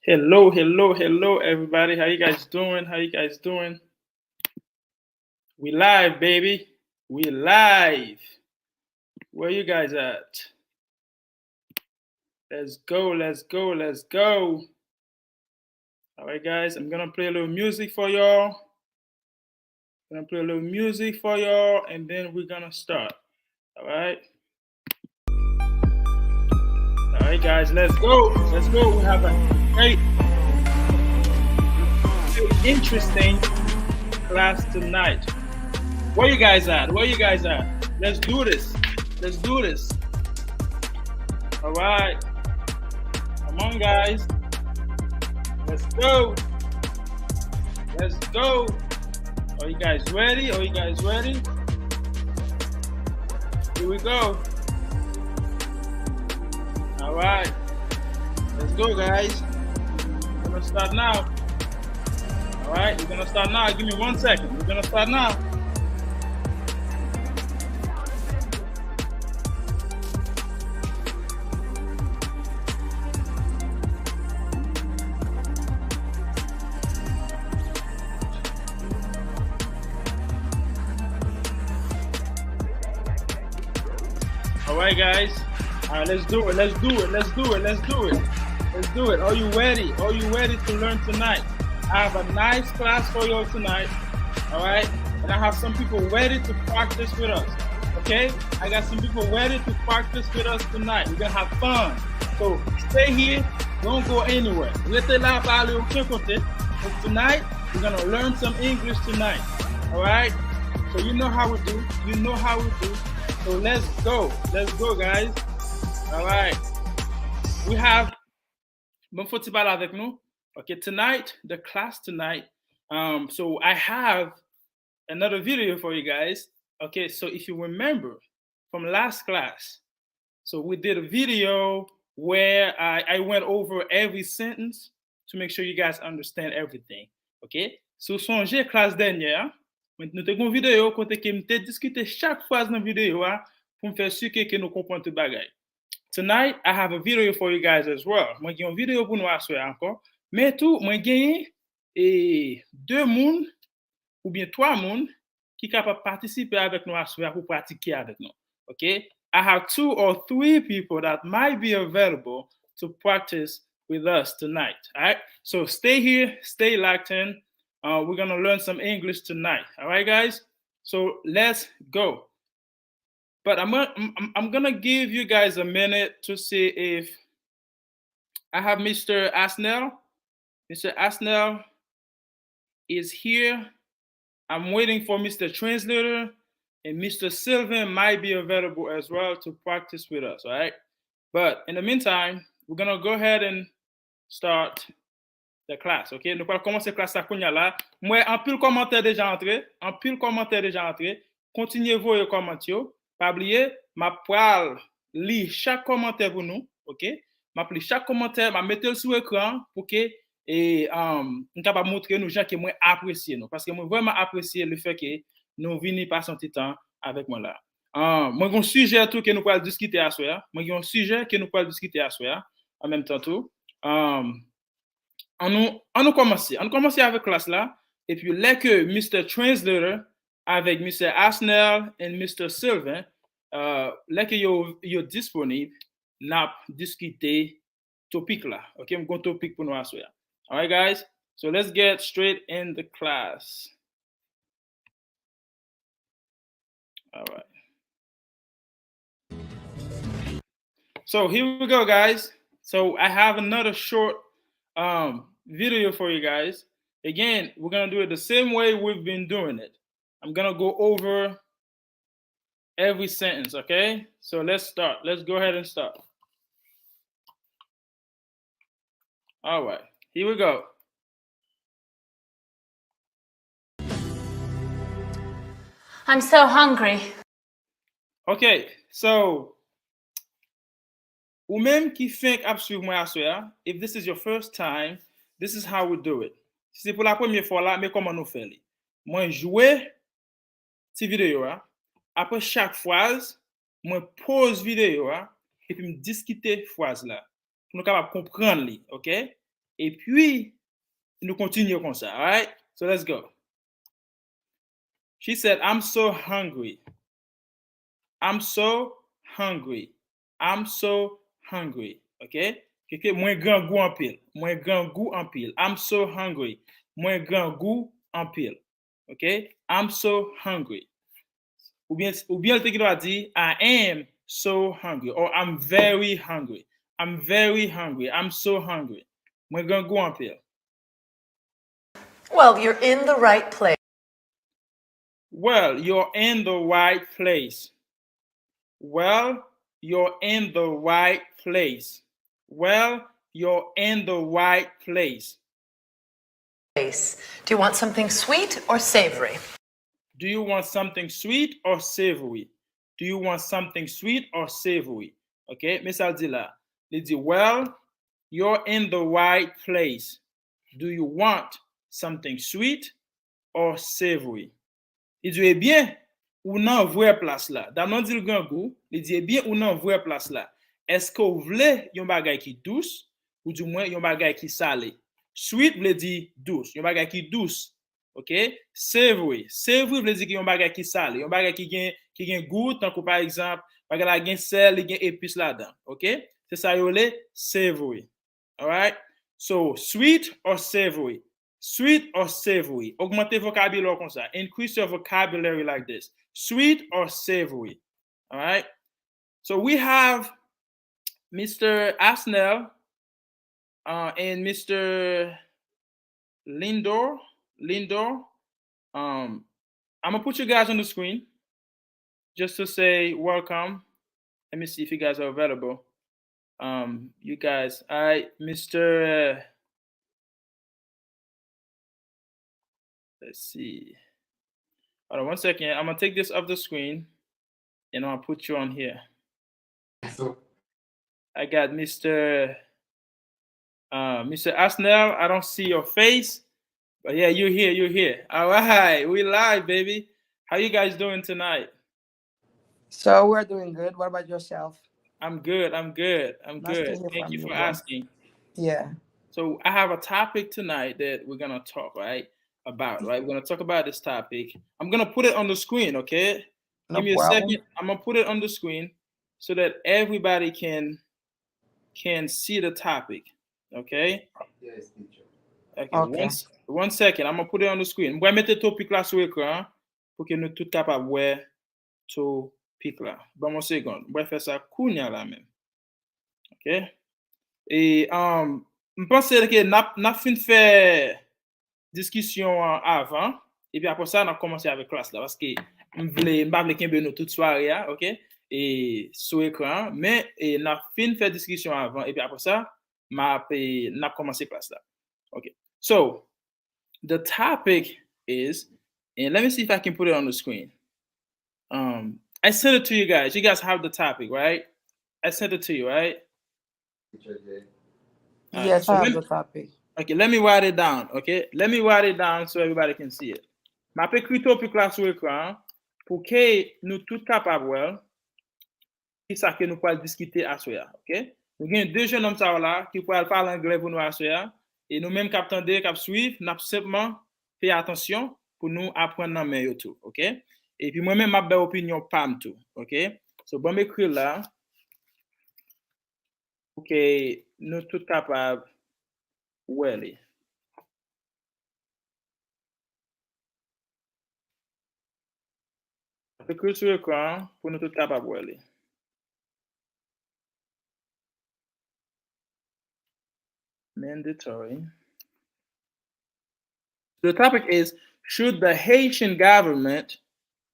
Hello, hello, hello, everybody. How you guys doing? How you guys doing? We live, baby. We live. Where you guys at? Let's go, let's go, let's go. All right, guys. I'm gonna play a little music for y'all. And then we're gonna start. All right. All right, guys. Let's go. Let's go. We have a great, interesting class tonight. Where you guys at? Where you guys at? Let's do this. Let's do this. All right. Come on, guys. Let's go. Let's go. Are you guys ready? Are you guys ready? Here we go. All right. Let's go, guys. We're gonna start now. All right. We're gonna start now. Give me 1 second. We're gonna start now. All right, guys. All right, let's do it. Let's do it. Let's do it. Let's do it. Let's do it. Are you ready? Are you ready to learn tonight? I have a nice class for you tonight. All right, and I have some people ready to practice with us. Okay, I got some people ready to practice with us tonight. We're gonna have fun. So stay here. Don't go anywhere. Restez là, parlez aucun côté. But tonight we're gonna learn some English tonight. All right. So you know how we do. You know how we do. So let's go. Let's go, guys. All right. We have bon faut parler avec nous. Okay, tonight, the class tonight. So I have another video for you guys. Okay, so if you remember from last class, so we did a video where I went over every sentence to make sure you guys understand everything. Okay, so songez classe dernière. Nous avons une vidéo côté que nous discuté chaque fois dans la vidéo pour me faire sûr que nous comprenons tout bagay. Tonight, I have a video for you guys as well. Moi, j'ai une vidéo pour nous assurer encore. Mais tout, moi, j'ai deux moun ou bien trois moun qui sont capables de participer avec nous assurer pour pratiquer avec nous. Okay? I have 2 or 3 people that might be available to practice with us tonight. All right? So stay here, stay locked in. We're going to learn some English tonight. All right, guys? So let's go. But I'm going to give you guys a minute to see if I have Mr. Asnell. Mr. Asnell is here. I'm waiting for Mr. Translator, and Mr. Sylvan might be available as well to practice with us, all right? But in the meantime, we're going to go ahead and start the class, ok? Nous allons commencer la classe à Kounia là. Moi, en pile commentaire déjà entré. Continuez vos commentaires. Pas oublier, ma pral lire chaque commentaire pour nous, ok? Ma lire chaque commentaire, ma mettre sur l'écran pour que nous capable montrer nous gens qui moi apprécier nous parce que moi vraiment apprécier le fait que nous venons passer un petit temps avec moi là. Moi j'ai un sujet tout que nous pourrons discuter à soir. Moi j'ai un sujet que nous pourrons discuter à soir en même temps tout. On nous commencer avec classe là et puis là que Mr. Translator avec Mr. Asnell et Mr. Sylvain là que yo disponible n'a discuter topic là. OK, on gon topic pour nous à soir. All right, guys. So let's get straight in the class. All right. So here we go, guys. So I have another short video for you guys. Again, we're going to do it the same way we've been doing it. I'm going to go over every sentence, okay? So let's start. Let's go ahead and start. All right. Here we go. I'm so hungry. Okay, so ou même qui fait absolument à soi, if this is your first time, this is how we do it. Si c'est pour la première fois là, mais comment nous faire? Moi jouer cette vidéo après chaque phrase, moi pause vidéo et puis me discuter phrase là. Pour nous capable comprendre li, OK? Et puis, nous continuons comme ça, all right? So let's go. She said, I'm so hungry. I'm so hungry. I'm so hungry. OK? Mwen gran goût en pile. Mwen gran goût en pile. I'm so hungry. Mwen gran goût en pile. OK? I'm so hungry. Ou bien le te ki doit di, I am so hungry. Or I'm very hungry. I'm very hungry. I'm so hungry. Mwen gran goût en pile. Well, you're in the right place. Well, you're in the right place. Well, you're in the right place. Well, you're in the right place. Do you want something sweet or savory? Do you want something sweet or savory? Do you want something sweet or savory? Okay, mais ça dit là. Il dit, well, you're in the right place. Do you want something sweet or savory? Il dit, eh bien, ou nan vraie place là. Dans non dit le grand goût, il dit, eh bien, ou nan vraie place là. Est-ce que vous voulez yon bagay qui douce, ou du moins yon bagay qui salé? Sweet veut dire douce, yon bagay qui douce. OK? Savory. Savory veut dire yon bagay qui salé, yon bagay qui gen goût, tant que par exemple, bagay la gen sel, gen épice là-dedans. OK? C'est ça yon le savory. All right? So, sweet or savory? Sweet or savory? Augmentez vocabulaire comme ça. Increase your vocabulary like this. Sweet or savory? All right? So we have Mr. Asnell and Mr. Lindor. I'm gonna put you guys on the screen just to say welcome. Let me see if you guys are available. You guys, all right, Mr. Let's see. Hold on 1 second. I'm gonna take this off the screen and I'll put you on here. I got Mr. Asnell. I don't see your face, but yeah, you're here. All right, we live, baby. How you guys doing tonight? So we're doing good. What about yourself? I'm good. Nice to Good. hear Thank from you you, for bro. asking. Yeah. So I have a topic tonight that we're gonna talk about. We're gonna talk about this topic. I'm gonna put it on the screen. Okay. No Give me problem. a second. I'm gonna put it on the screen so that everybody can see the topic. Okay. Yes, teacher. Okay. Okay. One second. I'm gonna put it on the screen. Mwen mette topic là sur écran pour que nous tout capable voir topic là. Bon, mon second. Mwen faire ça kounya là même. Ok. Et je pense que n'a fin fait discussion avant et puis après ça on a commencé avec classe là parce que je voulais kembe nous toute soirée, OK? Et sur écran mais n'a fin fait discussion avant et puis après ça n'a commencé classe là. OK. So the topic is, and let me see if I can put it on the screen. I sent it to you guys. You guys have the topic, right? I sent it to you, right? Teacher J. Yes, so I have the topic. Okay, let me write it down. Okay, let me write it down so everybody can see it. Ma pe écrit topic là sur écran pour que nous tous capables voir qui ça que nous pouvons discuter à soir. OK? Nous avons deux jeunes hommes ça là qui peuvent parler anglais pour nous à soir et nous même cap tande cap suivre, n'a simplement fait attention pour nous apprendre dans main tout. OK? Et puis moi même m'a ba opinion pam tout. OK? So bon m'écrire là pour que nous tous capables Welly. Écrit sur écran pour nous tous capables Welly. Mandatory. The topic is, should the Haitian government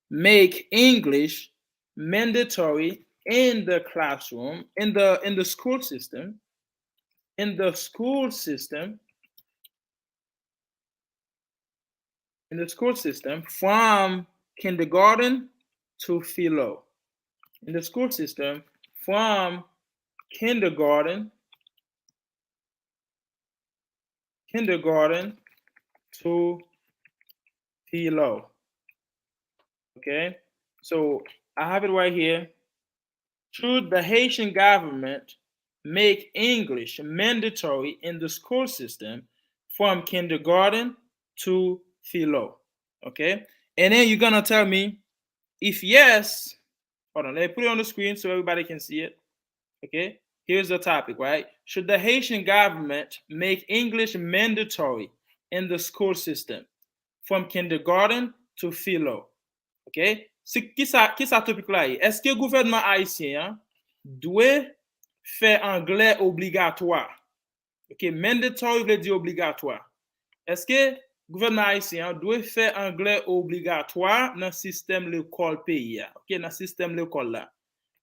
make English mandatory in the classroom, in the school system? In the school system from kindergarten to philo. In the school system from kindergarten to philo. Okay, so I have it right here. Should the Haitian government make English mandatory in the school system from kindergarten to philo? Okay, and then you're gonna tell me if yes. Hold on, let me put it on the screen so everybody can see it. Okay, here's the topic, right? Should the Haitian government make English mandatory in the school system from kindergarten to philo? Ok, ki sa topik la e? Eske gouvernement haisyen dwe fè anglais obligatoire? Ok, mandatory vle di obligatoire. Eske gouvernement haisyen dwe fè anglais obligatoire nan sistem l'école peyi ya? Ok, nan sistem l'école la.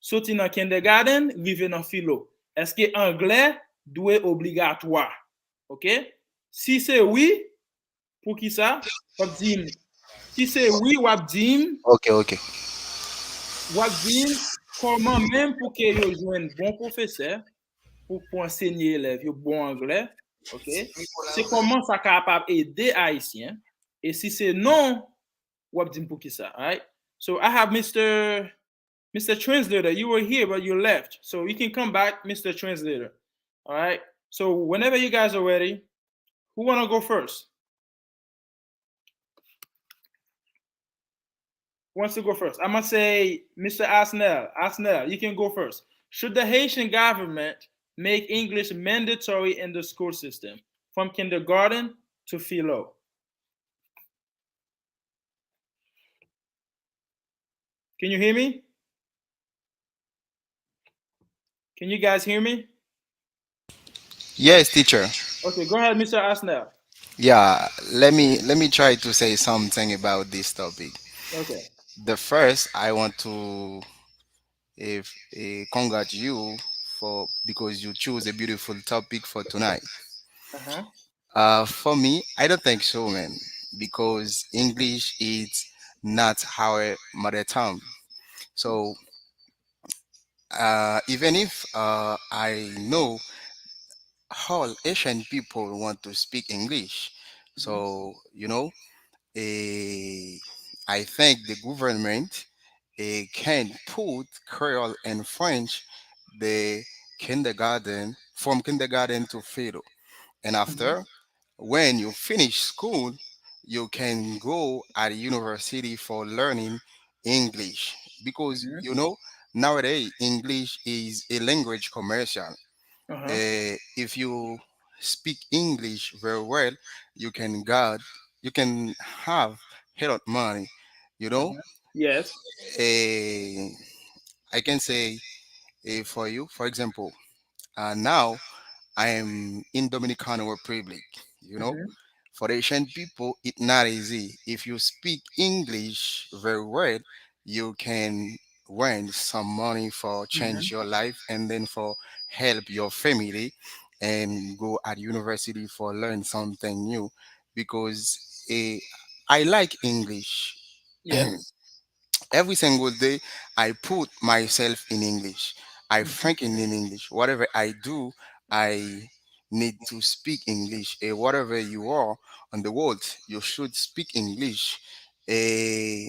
Soti nan kindergarten, rive nan philo. Eske anglais dwe obligatoire? Ok? Si c'est oui, pour qui ça? Wap dim. Si c'est oui, wap dim. Ok, ok. Wap dim, comment même pour que yo jwen bon professeur pour enseigner élèves yo bon anglais, ok? C'est comment ça capable aider haïtien. Et si c'est non, wap dim pour qui ça, right? So I have Mr. Translator. You were here, but you left. So you can come back, Mr. Translator. All right. So whenever you guys are ready, who want to go first? Who wants to go first? I'm going to say Mr. Asnel. Asnel, you can go first. Should the Haitian government make English mandatory in the school system from kindergarten to philo? Can you hear me? Can you guys hear me? Yes, teacher. Okay, go ahead, Mr. Asnel. Yeah, let me try to say something about this topic. Okay. The first, I want to if congratulate you for because you choose a beautiful topic for tonight. Uh-huh. For me, I don't think so, man, because English is not our mother tongue. So even if I know all Asian people want to speak English, Mm-hmm. so eh, I think the government can put Creole and French the kindergarten from kindergarten to fiddle, and Mm-hmm. after when you finish school, you can go at university for learning English because nowadays English is a language commercial. Uh-huh. If you speak English very well, you can God, you can have a lot of money. You know, Uh-huh. Yes. uh, I can say for you, for example, now I am in Dominican Republic. You know, Mm-hmm. for the Asian people, it's not easy. If you speak English very well, you can earn some money for Mm-hmm. change your life and then for help your family and go at university for learn something new because I like English. Yes. Every single day I put myself in English. I Mm-hmm. think in English. Whatever I do, I need to speak English. Whatever you are on the world, you should speak English. Eh,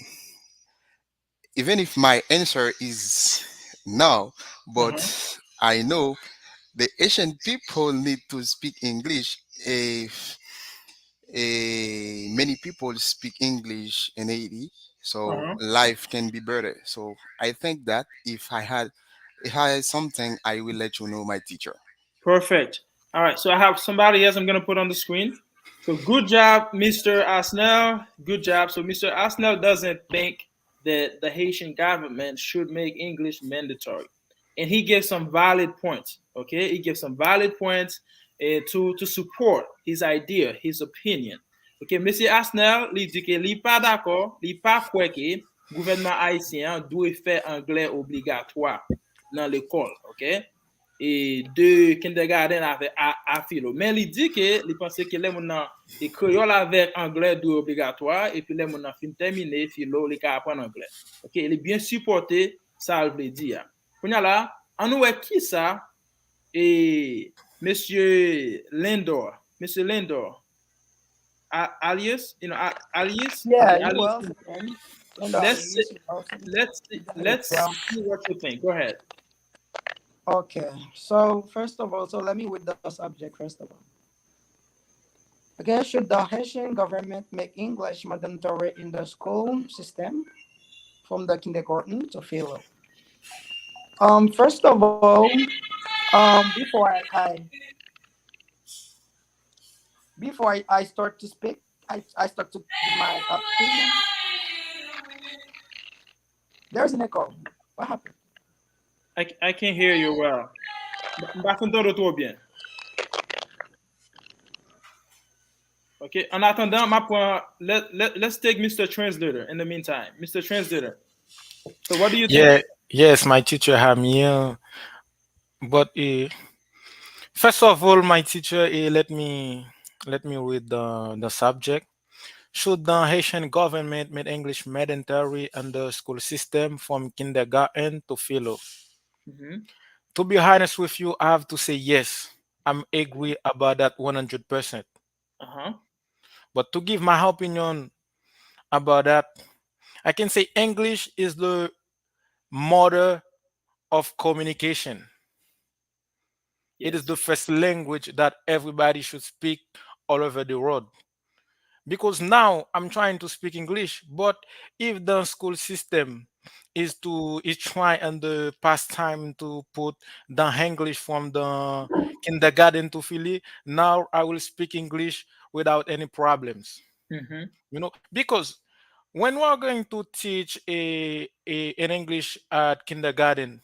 Even if my answer is no, but Uh-huh. I know the Asian people need to speak English. If many people speak English in Haiti, so Uh-huh. life can be better. So I think that if I had something, I will let you know, my teacher. Perfect. All right. So I have somebody else I'm going to put on the screen. So good job, Mr. Asnell. Good job. So Mr. Asnell doesn't think that the Haitian government should make English mandatory. And he gives some valid points. Okay. He gives some valid points to support his idea, his opinion. Ok, Mr. Asnell, li di ke li pa d'akor, li pa kwe ke gouvernement haïtien dwe fè anglais obligatoire dans l'école, ok? Et de kindergarten avec à philo. Mais il dit que il pense que les moun et créole avec anglais doit obligatoire et puis les moun fin terminé philo les ka apprendre anglais. OK, il est bien supporté ça il veut dire. Kounya là, on nous qui ça et Monsieur Lindor, alias, alias, okay, Yeah, you're alias. welcome, man. And Let's you're welcome. let's You got it, let's bro. see what you think. Go ahead. Okay. So first of all, so let me with the subject first of all. Okay, should the Haitian government make English mandatory in the school system from the kindergarten to philo? First of all, before I start to speak, I start to give my opinion. There's an echo. What happened? I can hear you well. Mba fin ton trop bien. Okay. En attendant, let's take Mr. Translator in the meantime. Mr. Translator. So what do you think? Yeah, yes, my teacher had me. But first of all, my teacher let me read the subject. Should the Haitian government make English mandatory in the school system from kindergarten to philo? Hmm. To be honest with you, I have to say yes. I'm agree about that 100%. Uh-huh. But to give my opinion about that, I can say English is the mother of communication. It is Yes. the first language that everybody should speak all over the world. Because now I'm trying to speak English, but if the school system is trying in the past time to put the English from the kindergarten to Philly, now I will speak English without any problems. Hmm. Because when we are going to teach an English at kindergarten,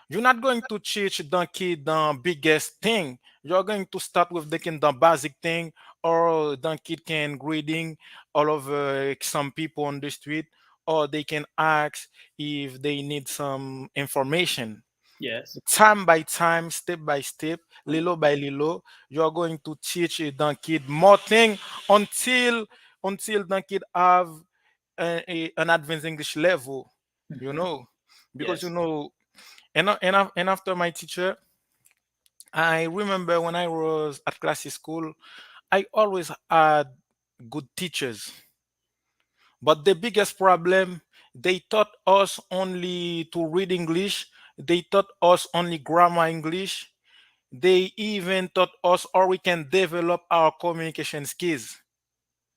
you're not going to teach the kid the biggest thing. You're going to start with the basic thing, or the kid can reading all over some people on the street, or they can ask if they need some information. Yes. Time by time, step by step, little by little, you're going to teach the kid more thing until the kid have an advanced English level. You Hmm. know, because Yes. and after my teacher, I remember when I was at classy school, I always had good teachers. But the biggest problem, they taught us only to read English. They taught us only grammar English. They even taught us how we can develop our communication skills.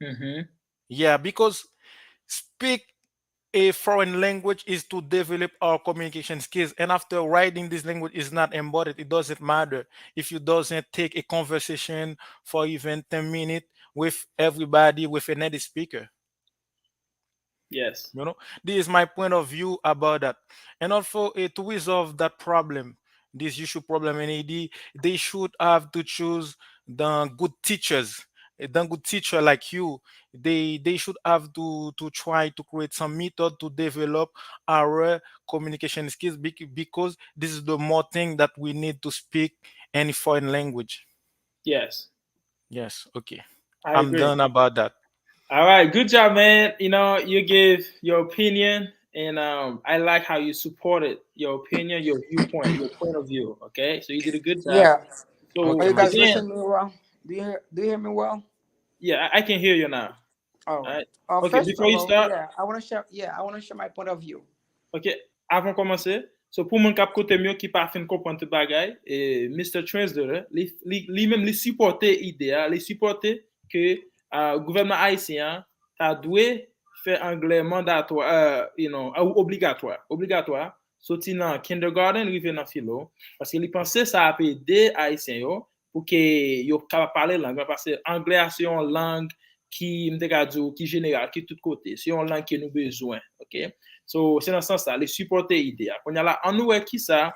Hmm. Yeah, because speak a foreign language is to develop our communication skills, and after writing this language is not embodied, it doesn't matter if you doesn't take a conversation for even 10 minutes with everybody with a native speaker. Yes. you know this is my point of view about that. And also, to resolve that problem, this issue problem in AD, they should have to choose the good teachers. The good teacher like you, they should have to try to create some method to develop our communication skills, because this is the more thing that we need to speak any foreign language. Yes. Yes, okay, I I'm agree. done about that. All right, good job, man. You give your opinion, and I like how you supported your opinion, your viewpoint, your point of view. Okay, so you did a good job. Yeah. Are Okay, So you my guys teacher. again, listening to me well? Do you hear me well? yeah, I can hear you now. All All right. right. Okay, First before of you all, start, yeah, I want to share. Yeah, I want to share my point of view. ok, avant komanse, so pou moun kap kote myo ki pa fin kompon te bagay, Mr. Translator, li men li supporte ide, li supporte ke gouvernement haisyen ta dwe fe anglais mandatwa, ou obligatoire, soti nan kindergarten, rive nan filo, paske li pense sa apè de haisyen yo, pou ke yo kapab pale lang, paske anglais a se yon lang ki mte kadjou, ki general, ki tout kote, se yon lang ki nou bezwen, ok? So, c'est dans ce sens-là, les supporter l'idée. Quand il y a là, en nous, qui ça,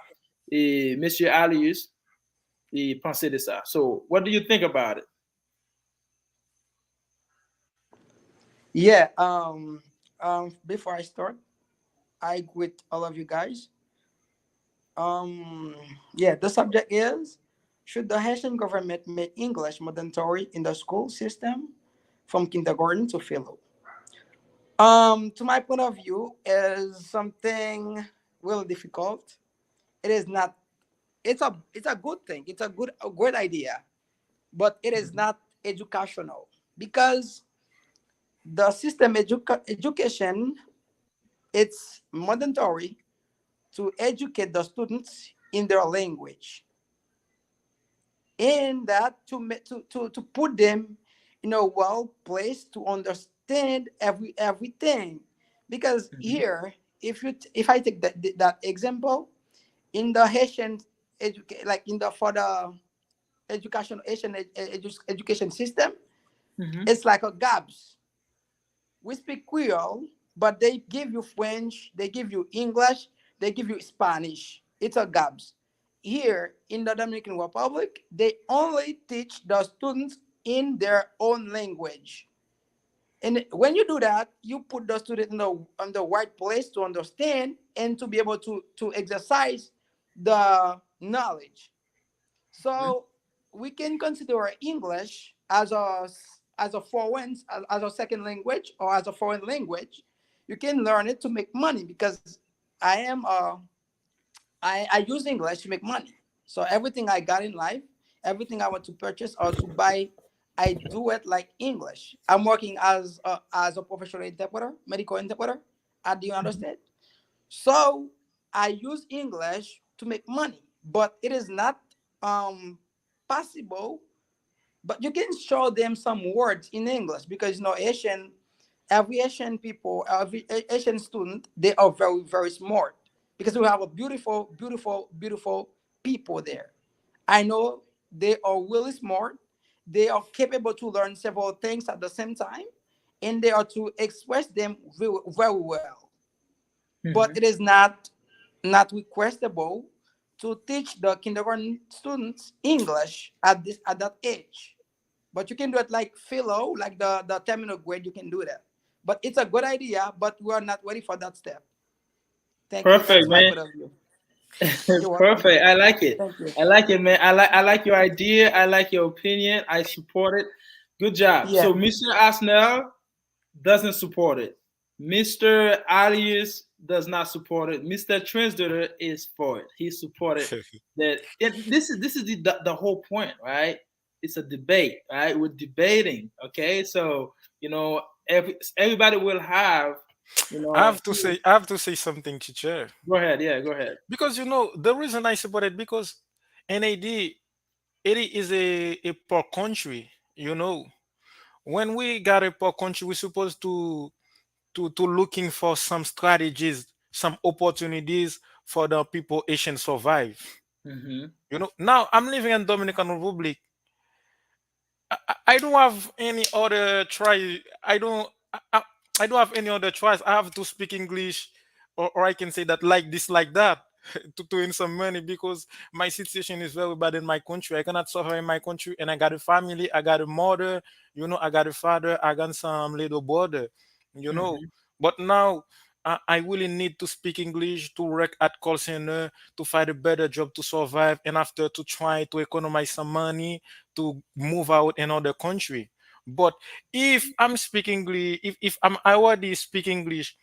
et Monsieur Alius, il pensait de ça. So, what do you think about it? Yeah. Before I start, I greet all of you guys. Yeah, the subject is, should the Haitian government make English mandatory in the school system from kindergarten to philo? To my point of view, is something really difficult. It is not. It's a good thing. It's a good idea, but it is Mhm. not educational because the system education, it's mandatory to educate the students in their language, and that to put them in a well place to understand everything. Because Mhm. here, if I take that example, in the Haitian like in the for the education Haitian education system, Mhm. it's like a gabs. We speak Creole, but they give you French, they give you English, they give you Spanish. It's a gabs. Here in the Dominican Republic, they only teach the students in their own language. And when you do that, you put the student in the right place to understand and to be able to exercise the knowledge. Mhm. So we can consider English as a foreign as a second language or as a foreign language. You can learn it to make money because I am I use English to make money. So everything I got in life, everything I want to purchase or to buy, I do it like English. I'm working as a professional interpreter, medical interpreter. Do you Mhm. understand? So I use English to make money, but it is not um possible. But you can show them some words in English because Asian, every Asian people, every Asian student, they are very very smart because we have a beautiful, beautiful, beautiful people there. I know they are really smart. They are capable to learn several things at the same time, and they are to express them very, very well. But it Mhm. is not requestable to teach the kindergarten students English at that age. But you can do it like philo, like the terminal grade. You can do that. But it's a good idea. But we are not ready for that step. Thank you. Perfect, That's my man. point of view. You're welcome. Perfect. I like it. Thank you. I like it, man. I like your idea. I like your opinion. I support it. Good job. Yeah. So Mr. Asnell doesn't support it. Mr. Alias does not support it. Mr. Translator is for it. He supported that. This is the whole point, right? It's a debate, right? We're debating, okay? So everybody will have, you know. I have to say something, teacher. Go ahead, yeah, go ahead. Because the reason I support it, because NAD it is a poor country. When we got a poor country, we're supposed to looking for some strategies, some opportunities for the people Asian survive. Hmm. Now I'm living in Dominican Republic. I don't have any other try. I don't have any other choice. I have to speak English, or I can say that like this, like that, to earn some money because my situation is very bad in my country. I cannot survive in my country, and I got a family. I got a mother. I got a father. I got some little brother. You know, Hmm. but now. I really need to speak English to work at call center to find a better job to survive and after to try to economize some money to move out another country. But if I'm speaking English, if I already speak English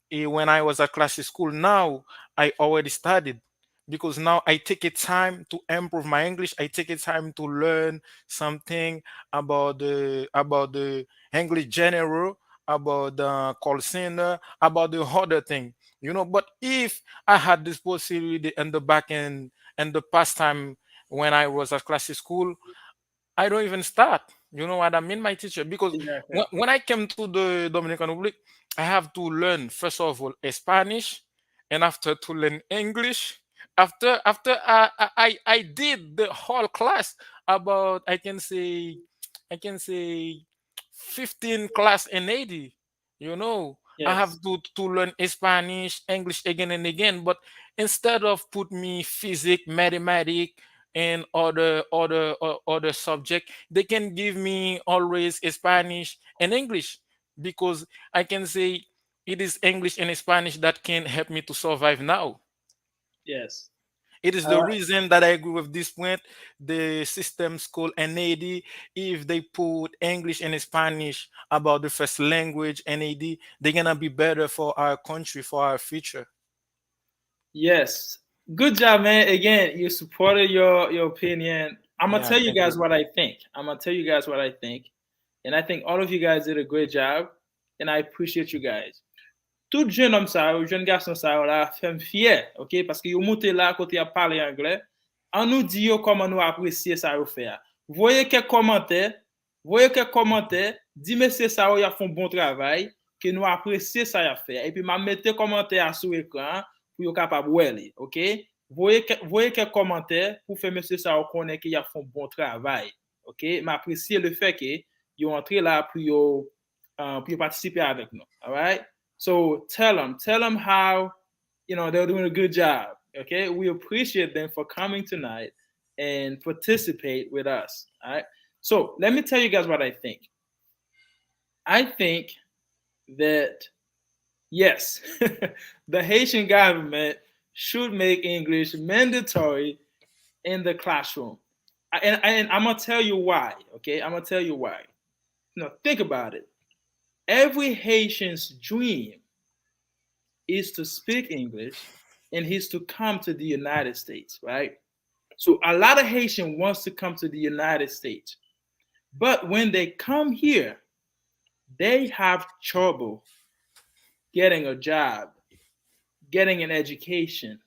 when I was at classic school, now I already studied because now I take a time to improve my English. I take a time to learn something about the English general, about the call center, about the other thing. But if I had this possibility in the back end and the past time when I was at classic school, I don't even start. You know what I mean, my teacher? Because Exactly. when I came to the Dominican Republic, I have to learn first of all Spanish, and after to learn English. After I did the whole class about I can say 15 class in 80. I have Yes. to learn Spanish, English again and again. But instead of put me physics, mathematics, and other subject, they can give me always Spanish and English because I can say it is English and Spanish that can help me to survive now. Yes. It is the Uh, reason that I agree with this point. The system school NAD, if they put English and Spanish about the first language NAD, they're gonna be better for our country, for our future. yes. Good job, man. Again, you supported your opinion. I'm gonna Yeah, tell you thank guys you. what I think. I'm gonna tell you guys what I think, and I think all of you guys did a great job, and I appreciate you guys. tout jeune homme ça, jeune garçon ça là, fait me fier, OK, parce que yo monté là côté à parler anglais, on nous dit yo comment nous apprécier ça yo faire. Voyez quelques commentaires, dis monsieur ça yo a fait un bon travail, que nous apprécier ça y a fait. Et puis m'a mettez commentaire sur écran pour yo capable voir, OK? Voyez quelques commentaires pour faire monsieur ça connaître qu'il a fait un bon travail. OK? M'apprécier le fait que yo entré là pour participer avec nous. All right? So tell them how, they're doing a good job. Okay, we appreciate them for coming tonight and participate with us. All right. So let me tell you guys what I think. I think that yes, the Haitian government should make English mandatory in the classroom, and I'm gonna tell you why. Okay, I'm gonna tell you why. Now think about it. Every Haitian's dream is to speak English and is to come to the United States, right? So a lot of Haitian wants to come to the United States. But when they come here, they have trouble getting a job, getting an education.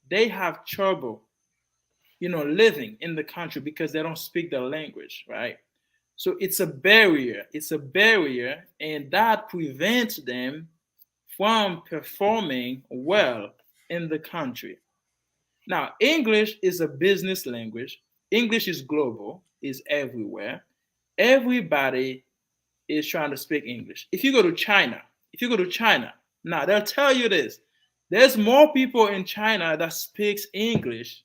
They have trouble, living in the country because they don't speak the language, right? So it's a barrier. It's a barrier, and that prevents them from performing well in the country. Now, English is a business language. English is global, is everywhere. Everybody is trying to speak English. If you go to China, now they'll tell you this. There's more people in China that speaks English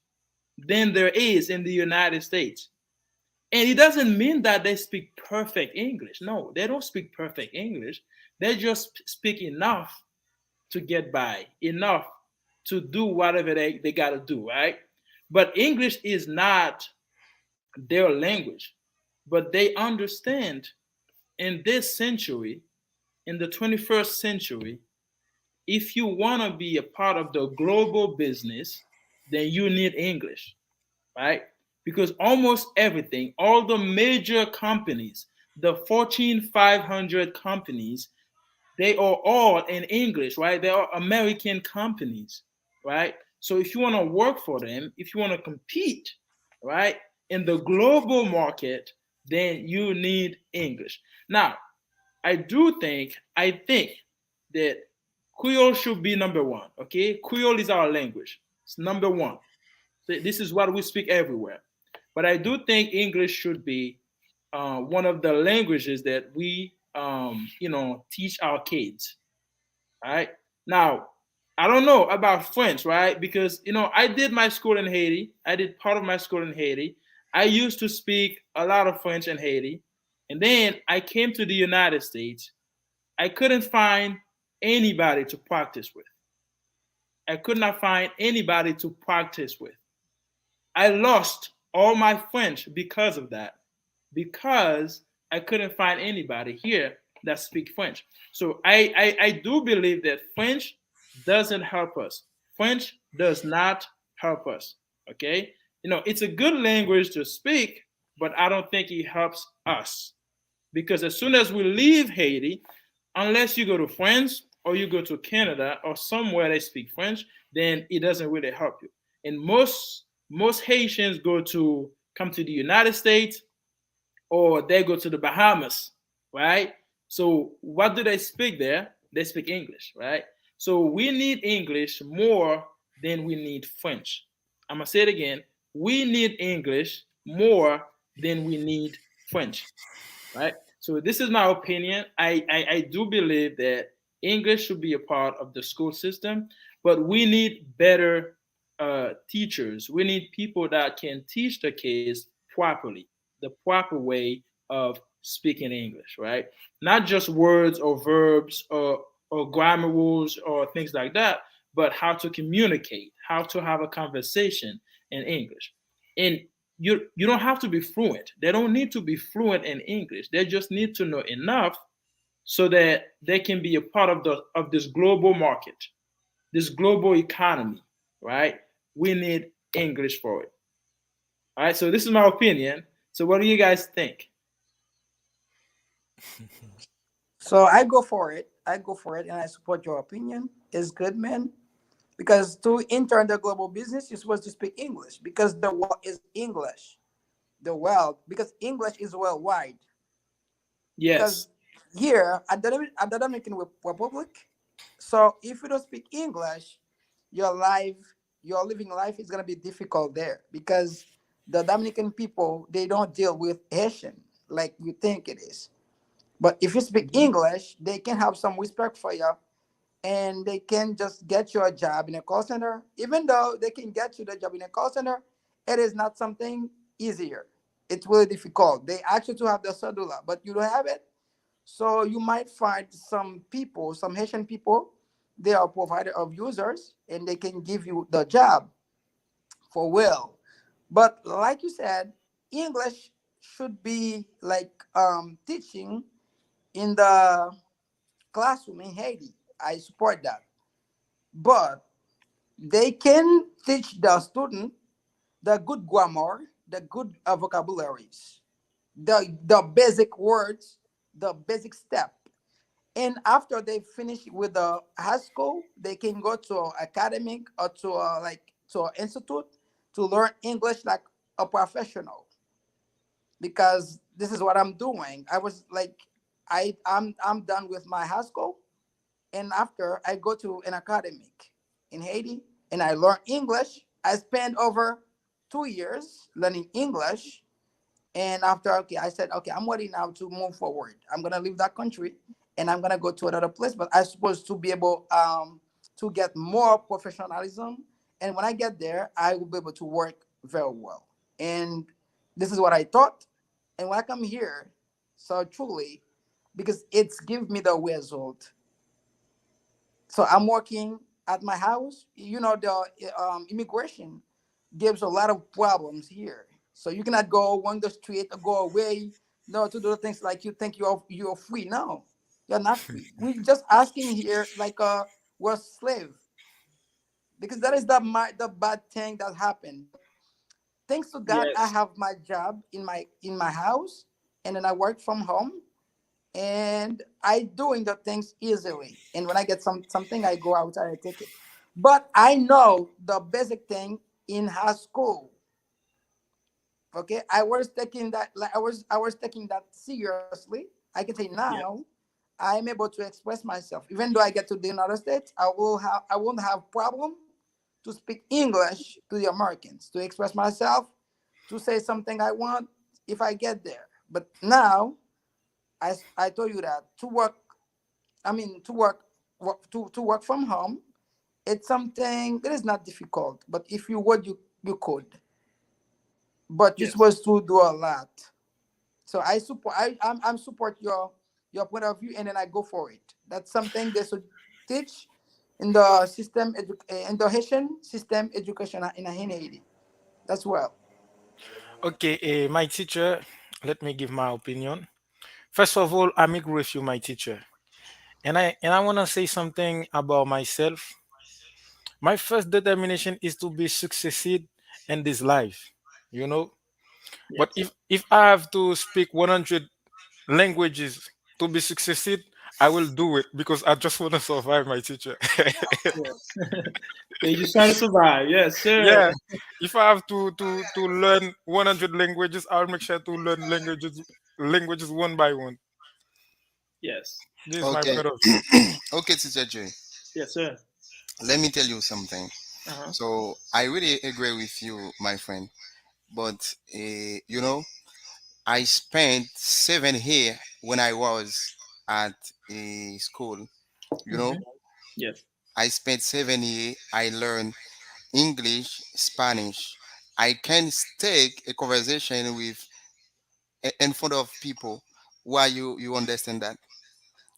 than there is in the United States. And it doesn't mean that they speak perfect English. No, they don't speak perfect English. They just speak enough to get by, enough to do whatever they got to do, right? But English is not their language. But they understand in this century, in the 21st century, if you want to be a part of the global business, then you need English, right? Because almost everything, all the major companies, the Fortune 500 companies, they are all in English, right? They are American companies, right? So if you want to work for them, if you want to compete, right, in the global market, then you need English. Now, I think that Creole should be number one, okay? Creole is our language. It's number one. So this is what we speak everywhere. But I do think English should be one of the languages that we, teach our kids. All right. Now, I don't know about French, right? Because I did my school in Haiti. I did part of my school in Haiti. I used to speak a lot of French in Haiti, and then I came to the United States. I couldn't find anybody to practice with. I could not find anybody to practice with. I lost all my French because of that, because I couldn't find anybody here that speak French. So I do believe that French doesn't help us. French does not help us. Okay, it's a good language to speak, but I don't think it helps us, because as soon as we leave Haiti, unless you go to France or you go to Canada or somewhere they speak French, then it doesn't really help you. And most Haitians come to the United States, or they go to the Bahamas, right? So what do they speak there? They speak English, right? So we need English more than we need French. I'm gonna say it again. We need English more than we need French, right? So this is my opinion. I do believe that English should be a part of the school system, but we need better teachers. We need people that can teach the kids properly, the proper way of speaking English, right? Not just words or verbs or grammar rules or things like that, but how to communicate, how to have a conversation in English. And you don't have to be fluent. They don't need to be fluent in English. They just need to know enough so that they can be a part of this global market, this global economy, right? We need English for it. All right, so this is my opinion. So what do you guys think? So I go for it. I go for it, and I support your opinion. It's good, man. Because to enter the global business, you're supposed to speak English because the world is English. The world, because English is worldwide. Yes. Because here at the Dominican Republic, so if you don't speak English, your life, your living life is gonna be difficult there because the Dominican people they don't deal with Haitian like you think it is. But if you speak Mhm. English, they can have some respect for you and they can just get you a job in a call center. Even though they can get you the job in a call center, it is not something easier. It's really difficult. They ask you to have the cedula, but you don't have it. So you might find some people, some Haitian people, they are provider of users and they can give you the job for will. But like you said, English should be like teaching in the classroom in Haiti. I support that. But they can teach the student the good grammar, the good vocabularies, the basic words, the basic step. And after they finish with the high school, they can go to academic or to like to an institute to learn English like a professional. Because this is what I'm doing. I was like, I'm done with my high school, and after I go to an academic in Haiti and I learn English. I spent over 2 years learning English, and after, okay, I said, okay, I'm ready now to move forward. I'm gonna leave that country and I'm gonna go to another place. But I supposed to be able to get more professionalism. And when I get there, I will be able to work very well. And this is what I thought. And when I come here, so truly, because it's give me the result. So I'm working at my house. You know, the immigration gives a lot of problems here. So you cannot go on the street or go away, no, to do things like you think you're free. No, you're not free. We just asking here like we're slave because that is the bad thing that happened. But thanks to God, I Yes. have my job in my house, and then I work from home and I doing the things easily. And when I get something, I go outside and take it. But I know the basic thing in high school. Okay, I was taking that like I was taking that seriously. I can say Yes. now I'm able to express myself. Even though I get to the United States, I won't have problem to speak English to the Americans, to express myself, to say something I want if I get there. But now I told you that to work, I mean, to work from home, it's something that is not difficult. But if you would, you could. But you're Yes. supposed to do a lot. So I support. I'm support your point of view, and then I go for it. That's something they should teach in the in the Haitian system education in Haiti. That's well. Okay, my teacher, let me give my opinion. First of all, I'm agree with you, my teacher. And I wanna say something about myself. My first determination is to be succeed in this life, you know. But Yes. if I have to speak 100 languages to be succeed, I will do it because I just want to survive, my teacher. Yes. You're just trying to survive. Yes, sir. Yeah, if I have to learn 100 languages, I'll make sure to learn languages one by one. Yes. This is my Okay. point of view. Okay, Teacher J. Yes, sir. Let me tell you something. Uh-huh. So I really agree with you, my friend. But I spent 7 years when I was at a school. You know, Hmm. Yes. I spent 7 years. I learned English, Spanish. I can take a conversation with in front of people. Why you understand that?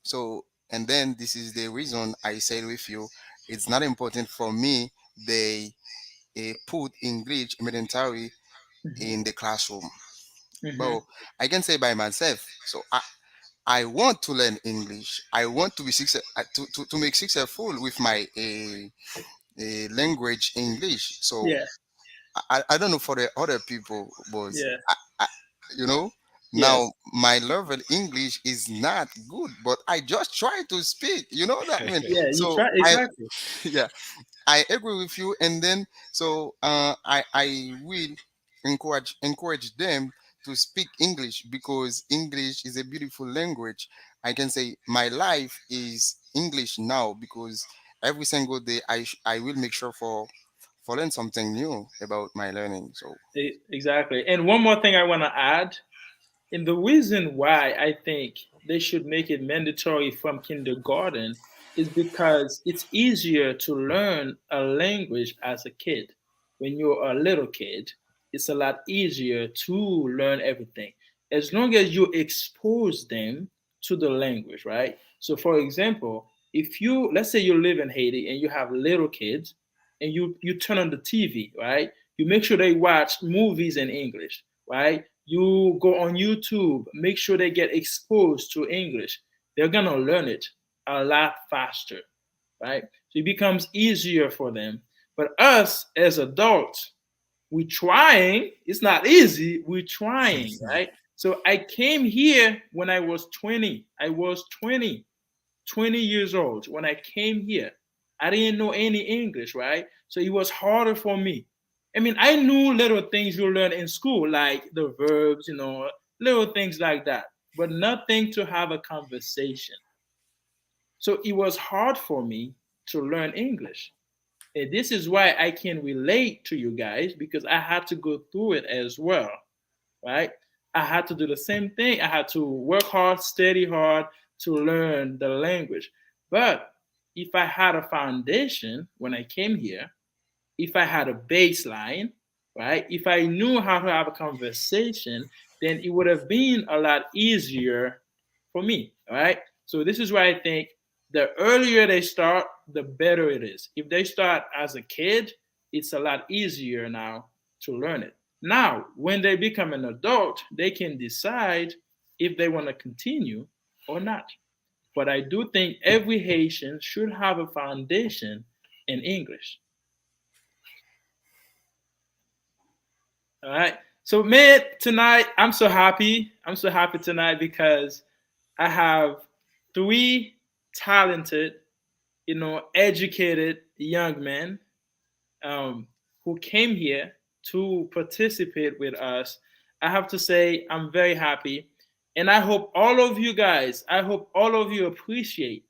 So and then this is the reason I said with you, it's not important for me. They put English mandatory Hmm. in the classroom. Hmm. But I can say by myself. So I want to learn English. I want to be to make successful with my language English. So Yeah. I don't know for the other people, but Yeah. I, I, you know. Yes. Now my level English is not good, but I just try to speak. You know what I mean? Yeah, you So try I exactly. yeah, I agree with you. And then so I will encourage them to speak English because English is a beautiful language. I can say my life is English now because every single day I will make sure for learn something new about my learning. So Exactly. And one more thing I want to add. And the reason why I think they should make it mandatory from kindergarten is because it's easier to learn a language as a kid. When you're a little kid, it's a lot easier to learn everything as long as you expose them to the language, right? So, for example, if you, let's say you live in Haiti and you have little kids and you turn on the TV, right? You make sure they watch movies in English, right? You go on YouTube, make sure they get exposed to English. They're gonna learn it a lot faster, right? So it becomes easier for them. But us as adults, we're trying. It's not easy. We're trying, right? So I came here when I was 20. I was 20 years old when I came here. I didn't know any English, right? So it was harder for me. I mean, I knew little things you learn in school, like the verbs, little things like that, but nothing to have a conversation. So it was hard for me to learn English. And this is why I can relate to you guys because I had to go through it as well, right? I had to do the same thing. I had to work hard, study hard to learn the language. But if I had a foundation when I came here, if I had a baseline, right? If I knew how to have a conversation, then it would have been a lot easier for me, all right? So this is why I think the earlier they start, the better it is. If they start as a kid, it's a lot easier now to learn it. Now, when they become an adult, they can decide if they want to continue or not. But I do think every Haitian should have a foundation in English. All right. So, man, tonight I'm so happy. I'm so happy tonight because I have three talented, educated young men who came here to participate with us. I have to say, I'm very happy. And I hope all of you appreciate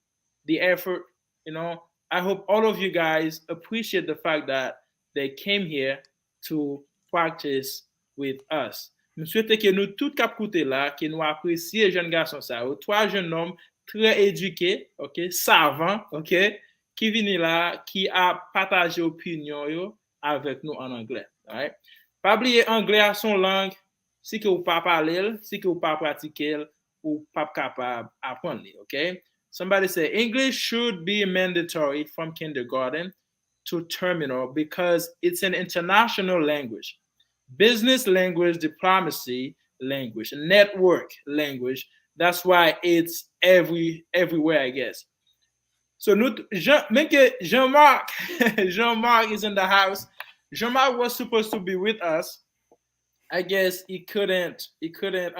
the effort. I hope all of you guys appreciate the fact that they came here to practice with us. Je souhaite que nous tous cap côté là, que nous apprécions jeunes garçons ça, trois jeunes hommes très éduqués, OK, savants, OK, qui viennent là, qui a partagé opinion yo avec nous en anglais. Right? Pas oublier anglais à son langue, si que vous pas parler, si que vous pas pratiquer, ou pas capable apprendre, okay? Somebody say English should be mandatory from kindergarten to terminal because it's an international language. Business language, diplomacy language, network language. That's why it's everywhere, I guess. So Jean-Marc, Jean-Marc is in the house. Jean-Marc was supposed to be with us. I guess he couldn't. He couldn't.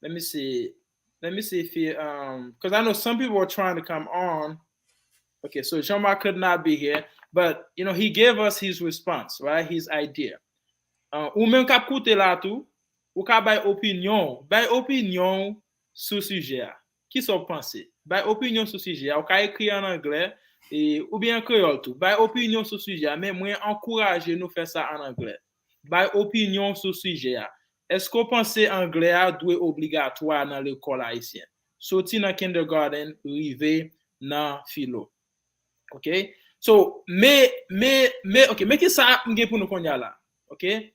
Let me see. Let me see if he. Because I know some people were trying to come on. Okay, so Jean-Marc could not be here, but he gave us his response, right? His idea. Ou même kap koute la tou, ou ka bay opinion sou suje a. Ki so panse? Bay opinion sou suje a, ou ka ekri en anglais, ou bien kreol tou. Bay opinion sou suje a, men mwen ankouraje nou fè sa en anglais. Bay opinion sou suje a. Esko panse anglais a dwe obligatoire nan l'école haïtien? Soti nan kindergarten, rive nan filo. Ok? So, ok, me ki sa mge pou nou konya la? Ok?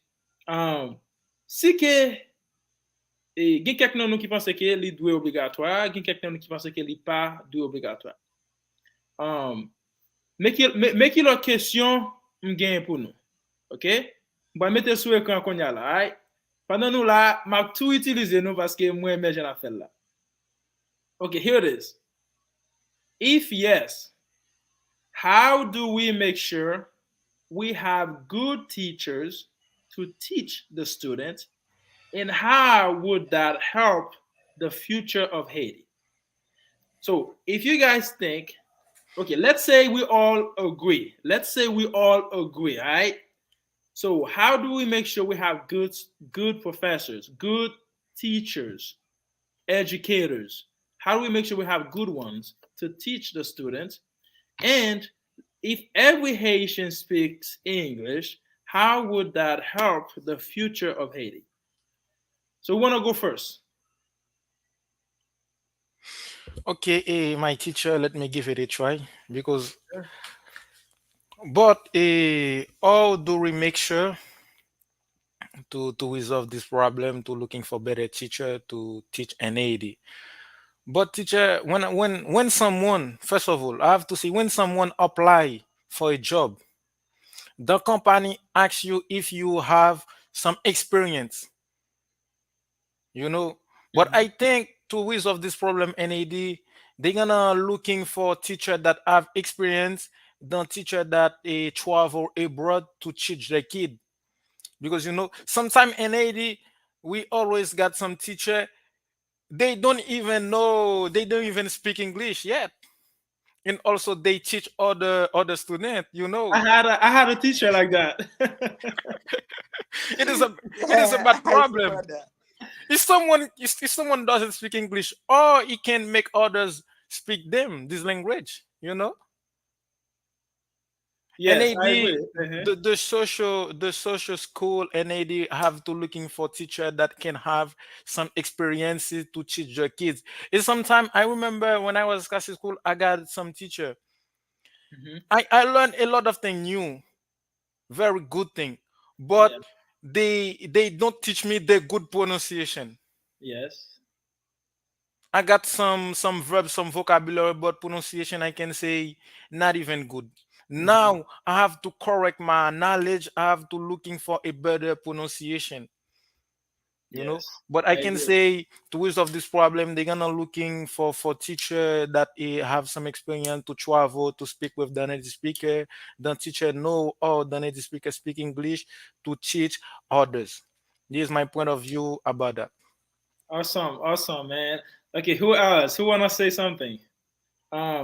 Si ke gen kek nan nou ki pense ke li dwe obligatoire, gen kek nan nou ki pense ke li pa dwe obligatoire. Me ki lo kesyon m gen pou nou. Ok? Mba mette sou ekran konya la. Right? Pendant nou la, map tou utilize nou paske mwen men jen a fel la. Ok, here it is. If yes, how do we make sure we have good teachers to teach the students and how would that help the future of Haiti? So, if you guys think, okay, let's say we all agree. Let's say we all agree, all right? So, how do we make sure we have good professors, good teachers, educators? How do we make sure we have good ones to teach the students? And if every Haitian speaks English, how would that help the future of Haiti? So, we want to go first. Okay, my teacher, let me give it a try because, but how do we make sure to resolve this problem, to looking for better teacher to teach an 80? But teacher, when someone, first of all, I have to say, when someone apply for a job, the company asks you if you have some experience, you know. But Mhm. I think to resolve this problem, NAD, they're gonna looking for teacher that have experience than teacher that travel abroad to teach the kid. Because sometimes NAD, we always got some teacher, they don't even speak English yet. And also they teach other student. I had a teacher like that. It is a Yeah, bad I see problem. about that. If someone doesn't speak English, or he can make others speak them this language. Yes, I NAD, agree. Uh-huh. the social school NAD have to looking for teacher that can have some experiences to teach the kids. And sometimes I remember when I was classic school, I got some teacher. Hmm. I learned a lot of things new, very good thing, but Yes, they don't teach me the good pronunciation. yes. I got some verbs, some vocabulary, but pronunciation I can say not even good. Hmm. Now I have to correct my knowledge. I have to looking for a better pronunciation. you know. Yes, But I I can agree. say to resolve this problem, they're gonna looking for teacher that have some experience to travel to speak with the native speaker. The teacher know how the native speaker speak English to teach others. This is my point of view about that. Awesome, awesome, man. Okay, who else? Who wanna say something?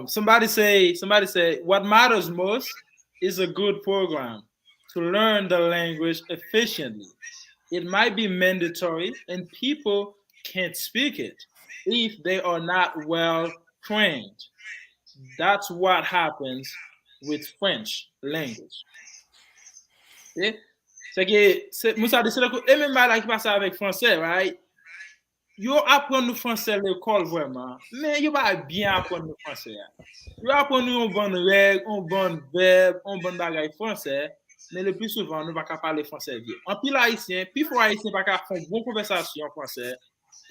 Somebody say, what matters most is a good program to learn the language efficiently. It might be mandatory, and people can't speak it if they are not well trained. That's what happens with French language. Okay? Moussa, c'est le même bail qui passe avec français, right? Yo apprend nous français à l'école vraiment, mais yo pas bien apprendre nous français. Yo apprend nous un bon règle, un bon verbe, un bon bagage français, mais le plus souvent nous pas capable parler français bien. En pile haïtien, puis faut haïtien pas capable faire une bonne conversation en français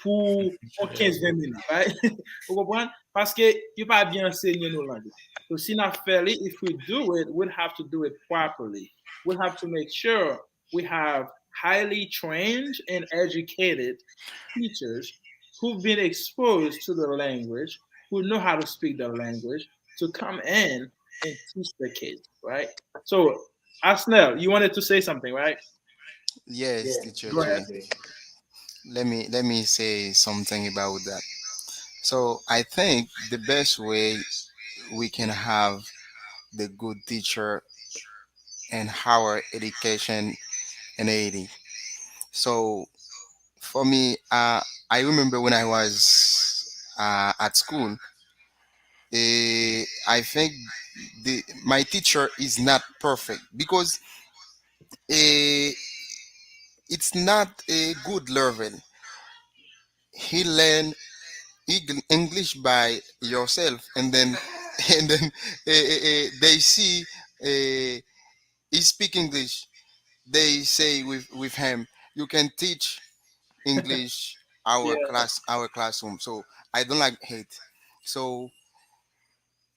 pour 15-20 minutes, right? Vous comprenez? Parce que yo pas bien enseigné nos langues. So si n'a fait if we do it, we'll have to do it properly. We'll have to make sure we have highly trained and educated teachers who've been exposed to the language, who know how to speak the language, to come in and teach the kids, right? So, Asnel, you wanted to say something, right? Yes, teacher Go ahead. J. Let me say something about that. So I think the best way we can have the good teacher in our education in Haiti. So for me, I remember when I was at school, I think my teacher is not perfect because uh, it's not a good level. He learn English by yourself, and then and then they see he speak English. They say with him, you can teach English Yeah. our classroom. So I don't like hate. So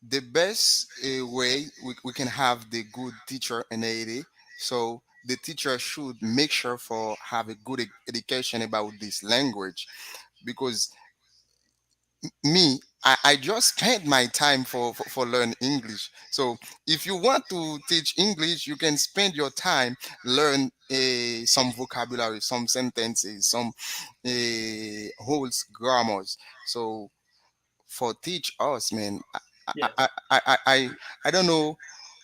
the best way we can have the good teacher in Haiti. So the teacher should make sure for have a good education about this language because me, I just spend my time for learn English. So if you want to teach English, you can spend your time learn some vocabulary, some sentences, some whole grammars. So for teach us, man, I Yeah. I I I, I I don't know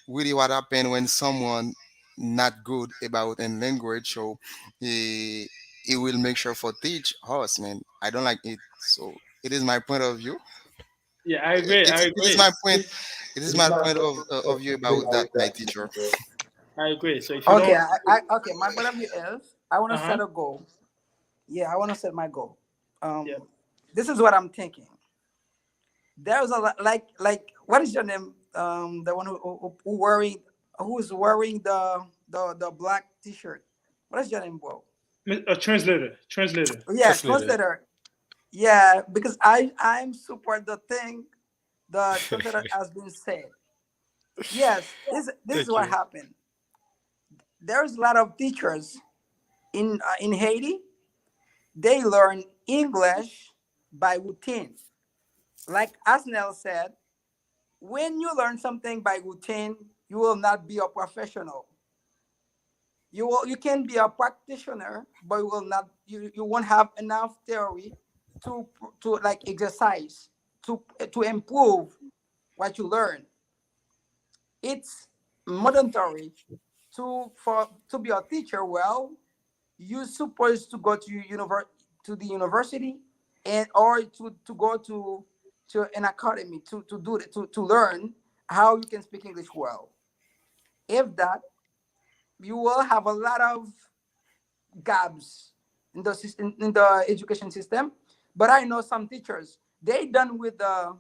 really what happened when someone not good about a language. So he will make sure for teach us, man. I don't like it. So it is my point of view. Yeah, I agree. I It is agree. my point. It is my point of view about that, my teacher. I agree. So if you Okay, don't, okay. My point of view is I want to uh-huh. set a goal. Yeah, I want to set my goal. Yeah. This is what I'm thinking. There's a lot, like what is your name? The one who wearing who's wearing the black T-shirt. What is your name, bro? A translator. Translator. Yeah, Translator. translator. Yeah, because I'm support the thing the translator has been said. Yes, this is Thank what you. happened. There's a lot of teachers in Haiti. They learn English by routine. Like Asnel said, when you learn something by routine, you will not be a professional. You can be a practitioner, but you will not you won't have enough theory to to like exercise to improve what you learn. It's mandatory to be a teacher. Well, you're supposed to go to the university and or to go to an academy to do it to learn how you can speak English well. If that, you will have a lot of gaps in the in the education system. But I know some teachers they done with the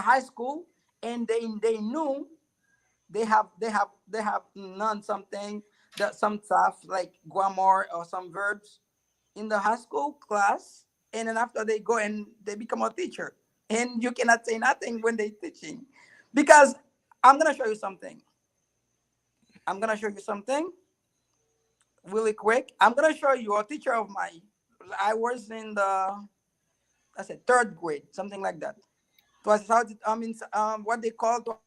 high school and they knew they have none something that some stuff like grammar or some verbs in the high school class, and then after they go and they become a teacher, and you cannot say nothing when they teaching, because I'm gonna show you something. I'm gonna show you something really quick. I'm gonna show you a teacher of mine. I was in the I said third grade, something like that. It was how I mean what they call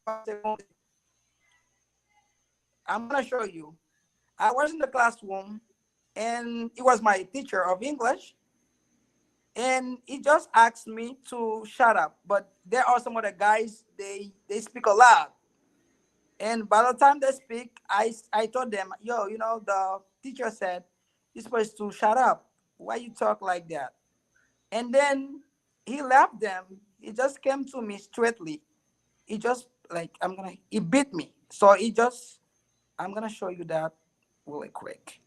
I'm gonna show you. I was in the classroom, and it was my teacher of English, and he just asked me to shut up. But there are some other guys, they speak a lot, and by the time they speak, I told them, yo, you know, the teacher said you're supposed to shut up. Why you talk like that? And then he left them. He just came to me straightly. He just like he beat me. So he just I'm gonna show you that really quick.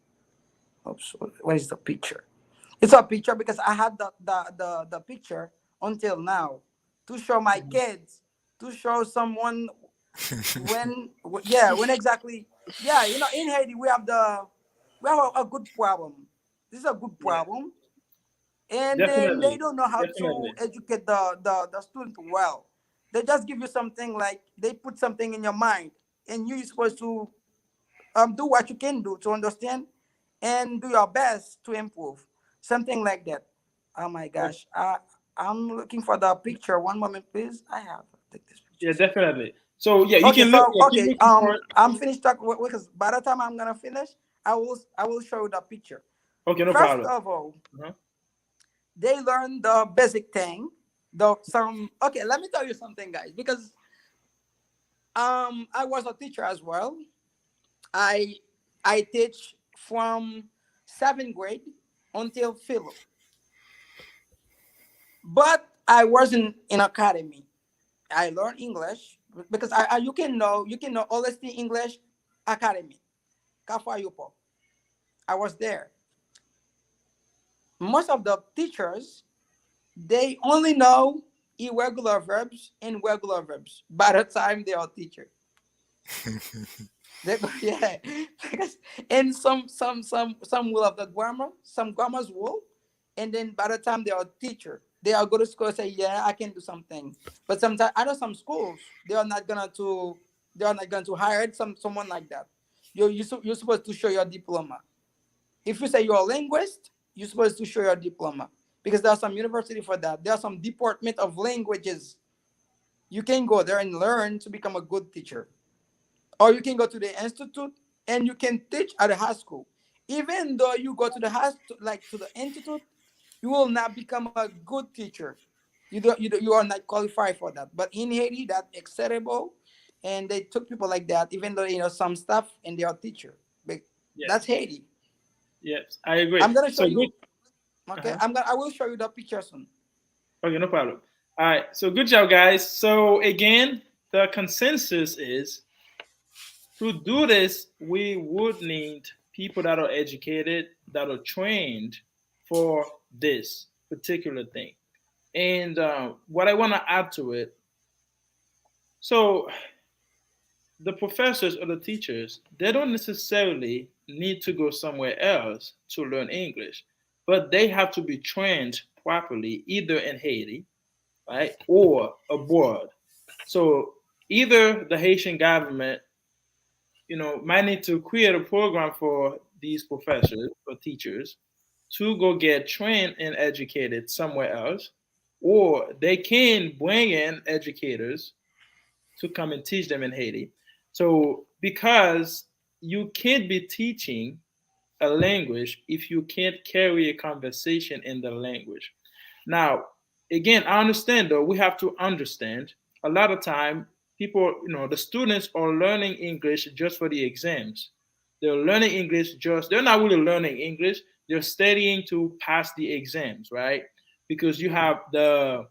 Oops, where is the picture? It's a picture because I had the picture until now to show my kids, to show someone when exactly, yeah, you know, in Haiti we have a good problem. This is a good Yeah. problem, and then they Definitely. don't know how to Definitely. educate the student well. They just give you something like they put something in your mind, and you're supposed to do what you can do to understand and do your best to improve. Something like that. Oh my gosh. I'm looking for the picture. One moment, please. I have to take this Yeah, picture. definitely. So yeah, you Okay, can look. so Yeah, keep okay, looking for it. I'm finished talking because by the time I'm gonna finish, I will show you the picture. Okay, no First problem. of all, Uh-huh. they learn the basic thing. The some okay, let me tell you something, guys, because I was a teacher as well. I I teach from seventh grade until philo, but I wasn't in academy. I learned English because you can know honesty English academy. Kafayupo. I was there. Most of the teachers they only know irregular verbs and regular verbs by the time they are teacher. They go, yeah, because and some will have the grammar, some grammars will, and then by the time they are teacher, they are go to school and say, yeah, I can do something. But sometimes I know some schools they are not going to hire someone like that. You're supposed to show your diploma. If you say you're a linguist, you're supposed to show your diploma. because there are some university for that. There are some department of languages. You can go there and learn to become a good teacher, or you can go to the institute and you can teach at a high school. Even though you go to the high, like to the institute, you will not become a good teacher. You are not qualified for that. But in Haiti, that's acceptable, and they took people like that, even though some stuff and they are teacher. But that's Yes. Haiti. Yes, I agree. I'm gonna show So good. you. Okay, Uh-huh. I will show you the picture soon. Okay, no problem. All right. So good job, guys. So again, the consensus is to do this, we would need people that are educated, that are trained for this particular thing. And what I want to add to it, so the professors or the teachers, they don't necessarily need to go somewhere else to learn English, but they have to be trained properly either in Haiti, right, or abroad. So either the Haitian government, might need to create a program for these professors or teachers to go get trained and educated somewhere else, or they can bring in educators to come and teach them in Haiti. So, because you can't be teaching a language if you can't carry a conversation in the language. Now, again, I understand though, we have to understand a lot of time people, the students are learning English just for the exams. They're learning English they're not really learning English, they're studying to pass the exams, right? Because you have the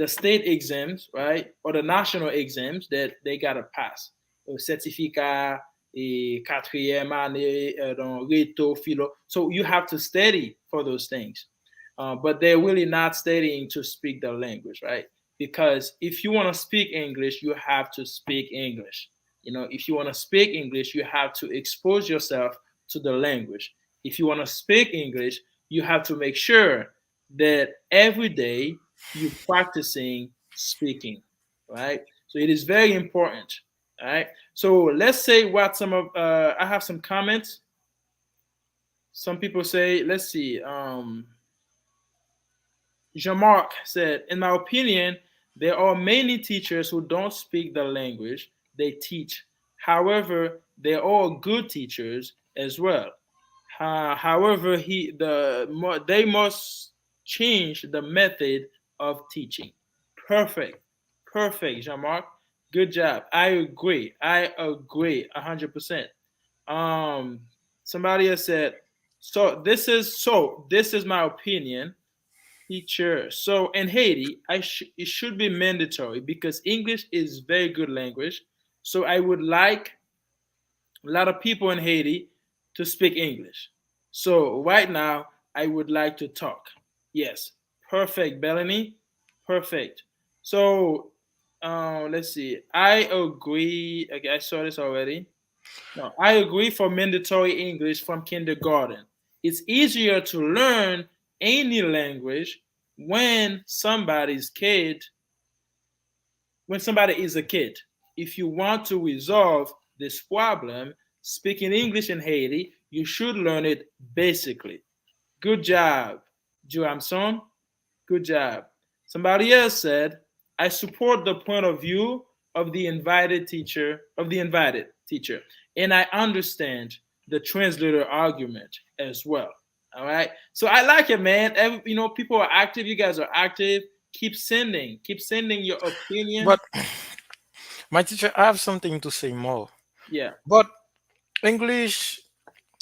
state exams, right, or the national exams that they gotta pass. Certificat, quatrième année, Reto, Philo. So you have to study for those things, but they're really not studying to speak the language, right? Because if you want to speak English, you have to speak English. If you want to speak English, you have to expose yourself to the language. If you want to speak English, you have to make sure that every day you practicing speaking, right? So it is very important. All right. So let's say what some of I have some comments. Some people say, let's see. Jean-Marc said, in my opinion, there are many teachers who don't speak the language they teach. However, there are good teachers as well. However, they must change the method of teaching. Perfect, perfect, Jean-Marc. Good job. I agree. 100%. Um, Somebody else said, so this is my opinion, teacher. So in Haiti, it should be mandatory because English is very good language. So I would like a lot of people in Haiti to speak English. So right now, I would like to talk. Yes, perfect, Bellany, perfect. So let's see. I agree. Okay, I saw this already. No, I agree for mandatory English from kindergarten. It's easier to learn any language when somebody is a kid. If you want to resolve this problem, speaking English in Haiti, you should learn it basically. Good job, Joamson. Good job. Somebody else said, I support the point of view of the invited teacher, and I understand the translator argument as well. All right. So I like it, man. People are active. You guys are active. Keep sending your opinion. But my teacher, I have something to say more. Yeah. But English,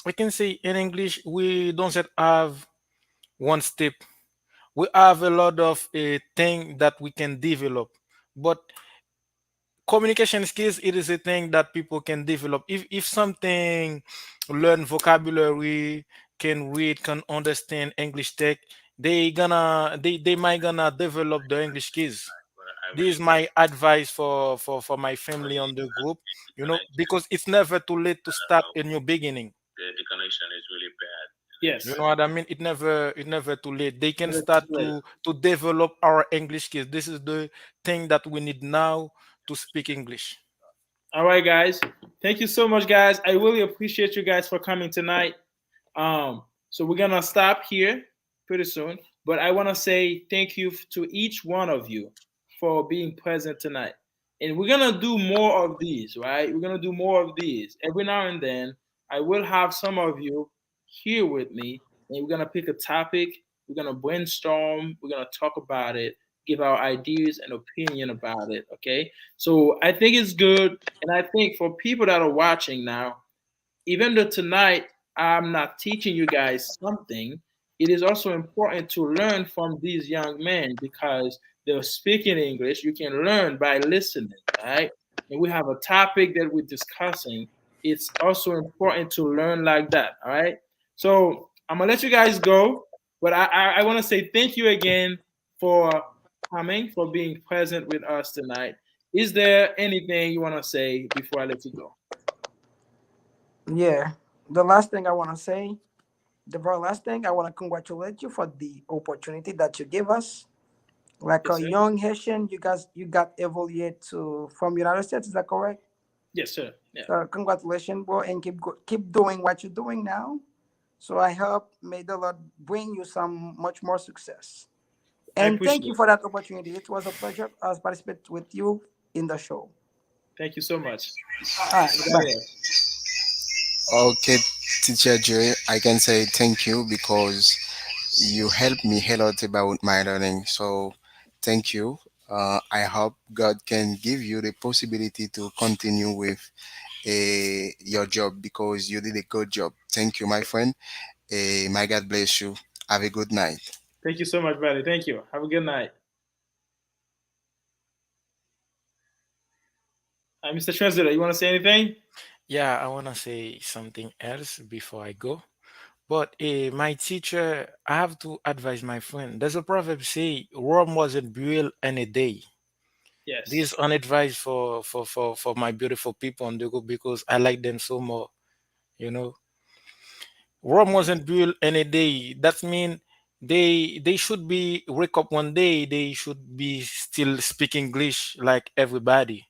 we can say in English, we don't have one step. We have a lot of thing that we can develop. But communication skills, it is a thing that people can develop. If something learn vocabulary, can read, can understand English tech, they might gonna develop the English skills. This is my advice for my family on the group, because it's never too late to start a new beginning. You Yes. know what I mean? It never too late. They can start to develop our English skills. This is the thing that we need now to speak English. All right, guys. Thank you so much, guys. I really appreciate you guys for coming tonight. So we're gonna stop here pretty soon. But I want to say thank you to each one of you for being present tonight. And we're going to do more of these, right? We're going to do more of these. Every now and then, I will have some of you here with me, and we're going to pick a topic. We're going to brainstorm. We're going to talk about it, give our ideas and opinion about it, okay? So I think it's good. And I think for people that are watching now, even though tonight I'm not teaching you guys something, it is also important to learn from these young men because they're speaking English. You can learn by listening, right? And we have a topic that we're discussing. It's also important to learn like that, all right? So I'm gonna let you guys go, but I want to say thank you again for coming, for being present with us tonight. Is there anything you want to say before I let you go? Yeah. The last thing I want to say, the very last thing, I want to congratulate you for the opportunity that you gave us. Like Yes, a sir. young Haitian, you got evaluated to from United States. Is that correct? Yes, sir. Yeah. So congratulations, bro, and keep doing what you're doing now. So I hope may the Lord bring you some much more success. I And thank appreciate you it. for that opportunity. It was a pleasure as participate with you in the show. Thank you so much. All right, bye. Anybody else? Okay, teacher Joy, I can say thank you because you helped me a lot about my learning. So thank you. I hope God can give you the possibility to continue with your job because you did a good job. Thank you, my friend. My God bless you. Have a good night. Thank you so much, buddy. Thank you. Have a good night. Mr. Translator, you want to say anything? Yeah, I want to say something else before I go. But my teacher, I have to advise my friend. There's a proverb say, Rome wasn't built in a day. This Yes. is unadvised for my beautiful people on the go because I like them so more. You know, Rome wasn't built in a day. That means they should be wake up one day. They should be still speak English like everybody.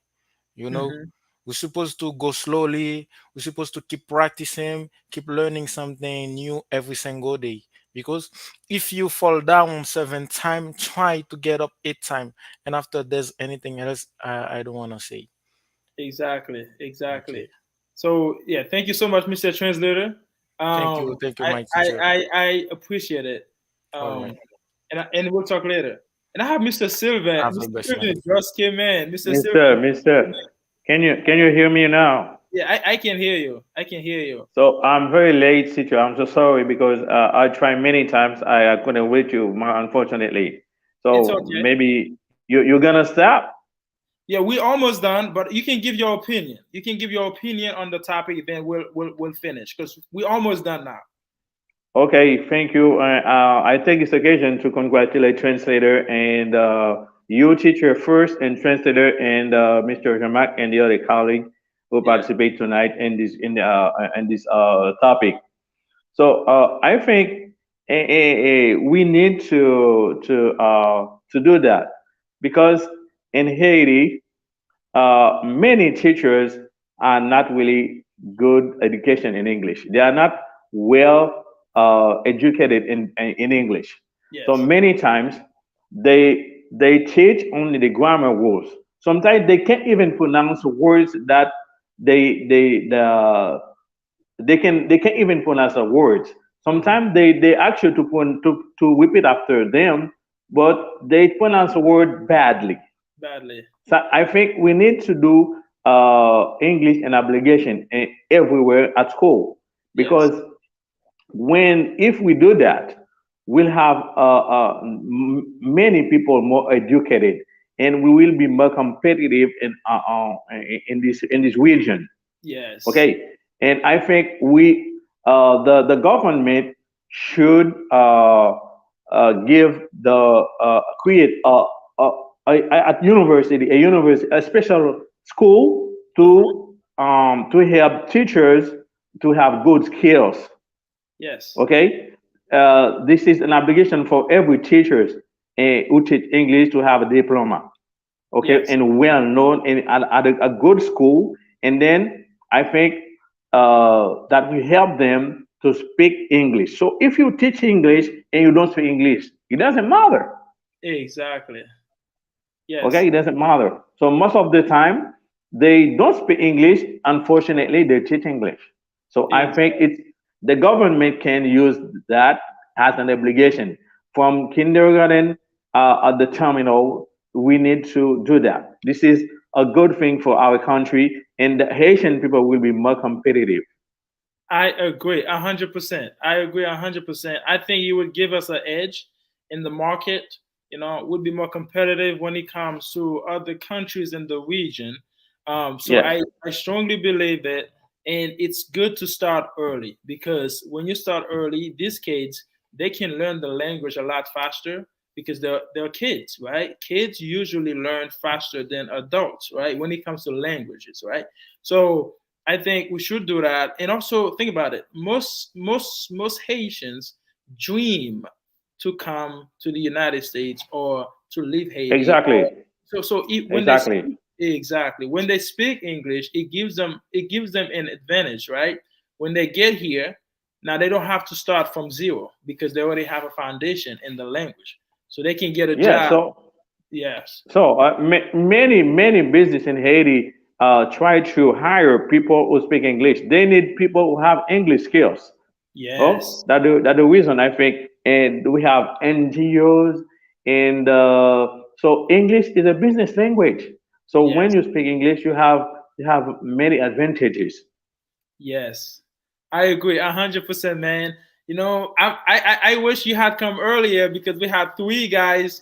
You know, Mm-hmm. we're supposed to go slowly. We're supposed to keep practicing, keep learning something new every single day. Because if you fall down 7 times, try to get up 8 times. And after there's anything else, I don't want to say. Exactly. Exactly. Okay. So yeah, thank you so much, Mr. Translator. Thank you, my teacher. I appreciate it. All right. Um, and we'll talk later. And I have Mr. Sylvan. Have a Mr. best night. Sylvan just came in. Mr. Mister, Sylvan. Mister, can you hear me now? Yeah, I can hear you. I can hear you. So I'm very late, Situ. I'm so sorry because I tried many times. I couldn't reach you, unfortunately. It's So okay. maybe you're gonna stop. Yeah, we're almost done, but you can give your opinion. You can give your opinion on the topic, then we'll finish because we're almost done now. Okay, thank you. I take this occasion to congratulate translator and you teacher first and translator and Mr. Jamak and the other colleague who Yeah. participate tonight in this topic. So I think we need to do that because in Haiti, many teachers are not really good education in English. They are not well educated in English. So Yes. many times they teach only the grammar rules. Sometimes they can't even pronounce words that they can't even pronounce the words. Hmm. Sometimes they ask you to repeat after them, but they pronounce a word badly. Badly. So I think we need to do English and obligation everywhere at school Yes. because when if we do that, we'll have many people more educated and we will be more competitive in this region. Yes. Okay, and I think the government should give the create at university a special school Uh-huh. to help teachers to have good skills. Yes. Okay, this is an obligation for every teachers who teach English to have a diploma, okay, Yes. and well known in at a good school. And then I think that will help them to speak English. So if you teach English and you don't speak English, It doesn't matter. Exactly. Yes. Okay, it doesn't matter. So most of the time, they don't speak English. Unfortunately, they teach English. So I think Exactly. it's the government can use that as an obligation from kindergarten at the terminal. We need to do that. This is a good thing for our country, and the Haitian people will be more competitive. I agree 100%. I agree 100%. I think you would give us an edge in the market. Would be more competitive when it comes to other countries in the region. So Yes, I strongly believe it, and it's good to start early because when you start early, these kids they can learn the language a lot faster because they're kids, right? Kids usually learn faster than adults, right? When it comes to languages, right? So I think we should do that. And also think about it. Most Haitians dream to come to the United States or to leave Haiti. exactly, When they exactly. speak, exactly when they speak English, it gives them an advantage, right? When they get here, now they don't have to start from zero because they already have a foundation in the language, so they can get a Yeah. job. So Yes, many business in Haiti try to hire people who speak English. They need people who have English skills. Oh, yes, that the reason I think, and we have NGOs, and so English is a business language. So when yes. you speak English, you have many advantages. Yes, I agree 100%, man. I wish you had come earlier because we had three guys.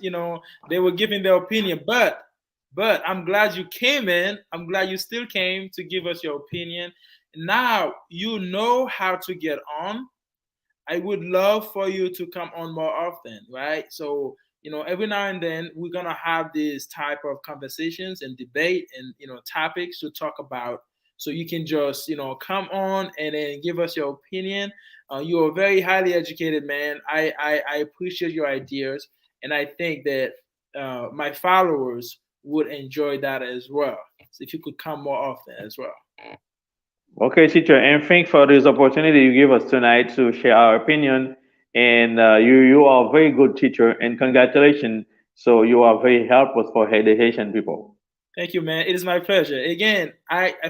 They were giving their opinion, but I'm glad you came in. I'm glad you still came to give us your opinion. Now you know how to get on. I would love for you to come on more often, right? So, every now and then we're gonna have this type of conversations and debate and topics to talk about. So you can just come on and then give us your opinion. You're a very highly educated man. I appreciate your ideas, and I think that my followers would enjoy that as well. So if you could come more often as well. Okay, teacher, and thanks for this opportunity you give us tonight to share our opinion. And you are a very good teacher, and congratulations. So you are very helpful for the Haitian people. Thank you, man. It is my pleasure. Again,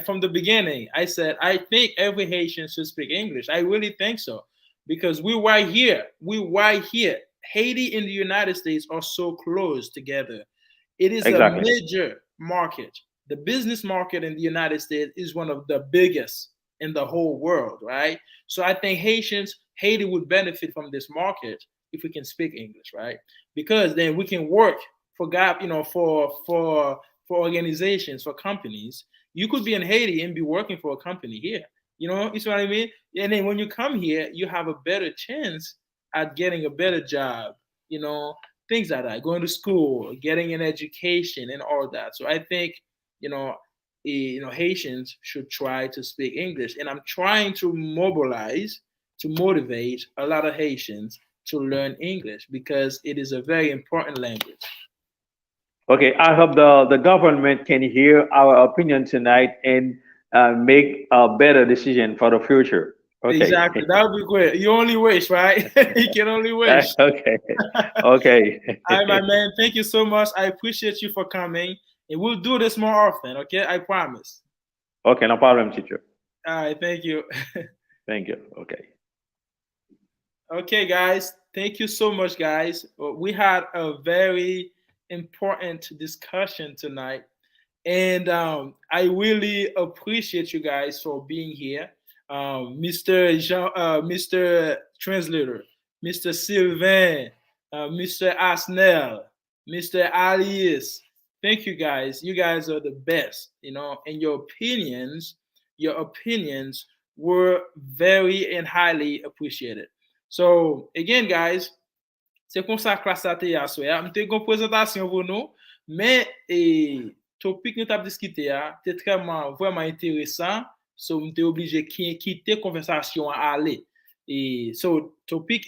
from the beginning, I said I think every Haitian should speak English. I really think so because we right here. We right here. Haiti and the United States are so close together. It is a Exactly. major market. The business market in the United States is one of the biggest in the whole world, right? So I think Haiti would benefit from this market if we can speak English, right? Because then we can work for God, for organizations, for companies. You could be in Haiti and be working for a company here. You see what I mean? And then when you come here, you have a better chance at getting a better job, you know, things like that, going to school, getting an education, and all that. So I think, you know, Haitians should try to speak English, and I'm trying to mobilize, to motivate a lot of Haitians to learn English because it is a very important language. Okay, I hope the government can hear our opinion tonight and make a better decision for the future. Okay. Exactly, that would be great. You only wish, right? You can only wish. Okay. Okay. All right, my man. Thank you so much. I appreciate you for coming, and we'll do this more often. Okay, I promise. Okay, no problem, teacher. All right, thank you. Thank you. Okay. Okay, guys. Thank you so much, guys. We had a very important discussion tonight, and I really appreciate you guys for being here. Mr. Jean, Mr. Translator, Mr. Sylvain, Mr. Asnel, Mr. Alias. Thank you guys. You guys are the best, and your opinions were very and highly appreciated. So again, guys, c'est kon sa klas sa te aswe ya. Mte gon prezentasyon pou nou, men topik nou tap diskite ya, te treman, vweman interesan, so mte oblije kite konversasyon a ale. So topik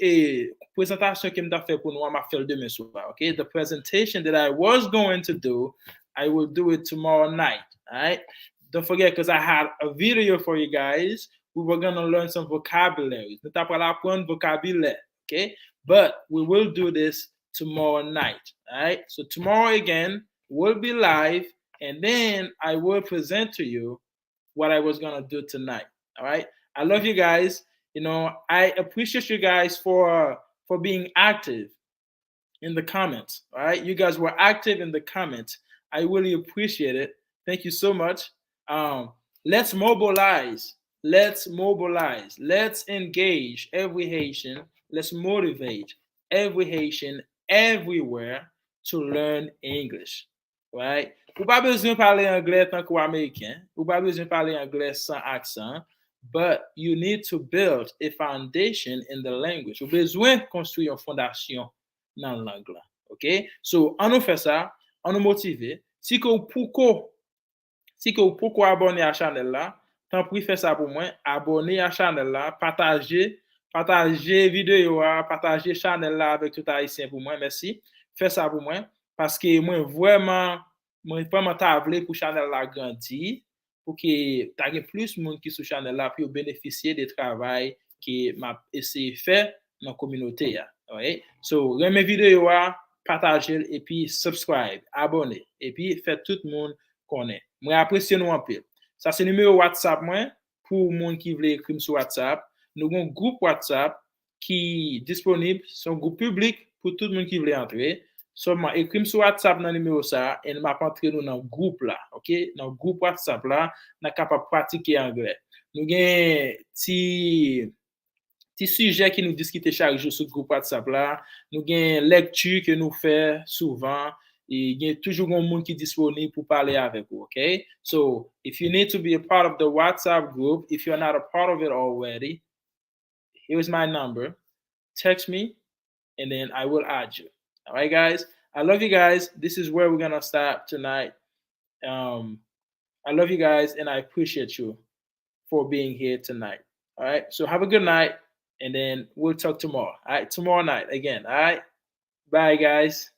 presentasyon ke mta fe pou nou, ma fel demen sou ba, okay? The presentation that I was going to do, I will do it tomorrow night, all right? Don't forget, because I had a video for you guys. We were going to learn some vocabulary. Nous tap pral apprendre vocabulaire, okay? But we will do this tomorrow night. All right. So tomorrow again we'll be live, and then I will present to you what I was gonna do tonight. All right. I love you guys. I appreciate you guys for being active in the comments. All right. You guys were active in the comments. I really appreciate it. Thank you so much. Um, let's mobilize. Let's mobilize. Let's engage every Haitian. Let's motivate every Haitian everywhere to learn English. Right? Ou pas besoin parler anglais tant que américain. Ou pas besoin parler anglais sans accent. But you need to build a foundation in the language. Ou besoin construire une fondation dans la langue là. OK? So, on nous fait ça, on nous motive. Si que vous pouvez abonner à la chaîne là, tant pis faire ça pour moi, abonner à la chaîne là, partager vidéo, partager chaîne là avec tout haïtien pour moi, merci. Faites ça pour moi parce que moi vraiment tablé pour chaîne là grandir pour que tu plus de monde qui sur chaîne là pour bénéficier des travail que m'a essayé faire dans la communauté. Okay? So, remets vidéo, partagez et puis subscribe, abonnez et puis faites tout le monde connaître. Moi apprécie nous un peu. Ça c'est numéro WhatsApp moi pour monde qui veut écrire sur WhatsApp. Nous avons un groupe WhatsApp qui est disponible, c'est un groupe public pour tout le monde qui veut entrer. Seulement écrire sur WhatsApp dans le numéro ça et nous entrer nous dans le groupe là, OK? Dans le groupe WhatsApp là, nous sommes capables de pratiquer anglais. Nous avons petit sujet qui nous discute chaque jour sur le groupe WhatsApp là, nous avons lecture que nous faisons souvent. Il y a toujours un monde qui est disponible pour parler avec vous, okay? So, if you need to be a part of the WhatsApp group, if you're not a part of it already, here's my number. Text me, and then I will add you. All right, guys? I love you guys. This is where we're going to start tonight. I love you guys, and I appreciate you for being here tonight. All right? So have a good night, and then we'll talk tomorrow. All right? Tomorrow night again. All right? Bye, guys.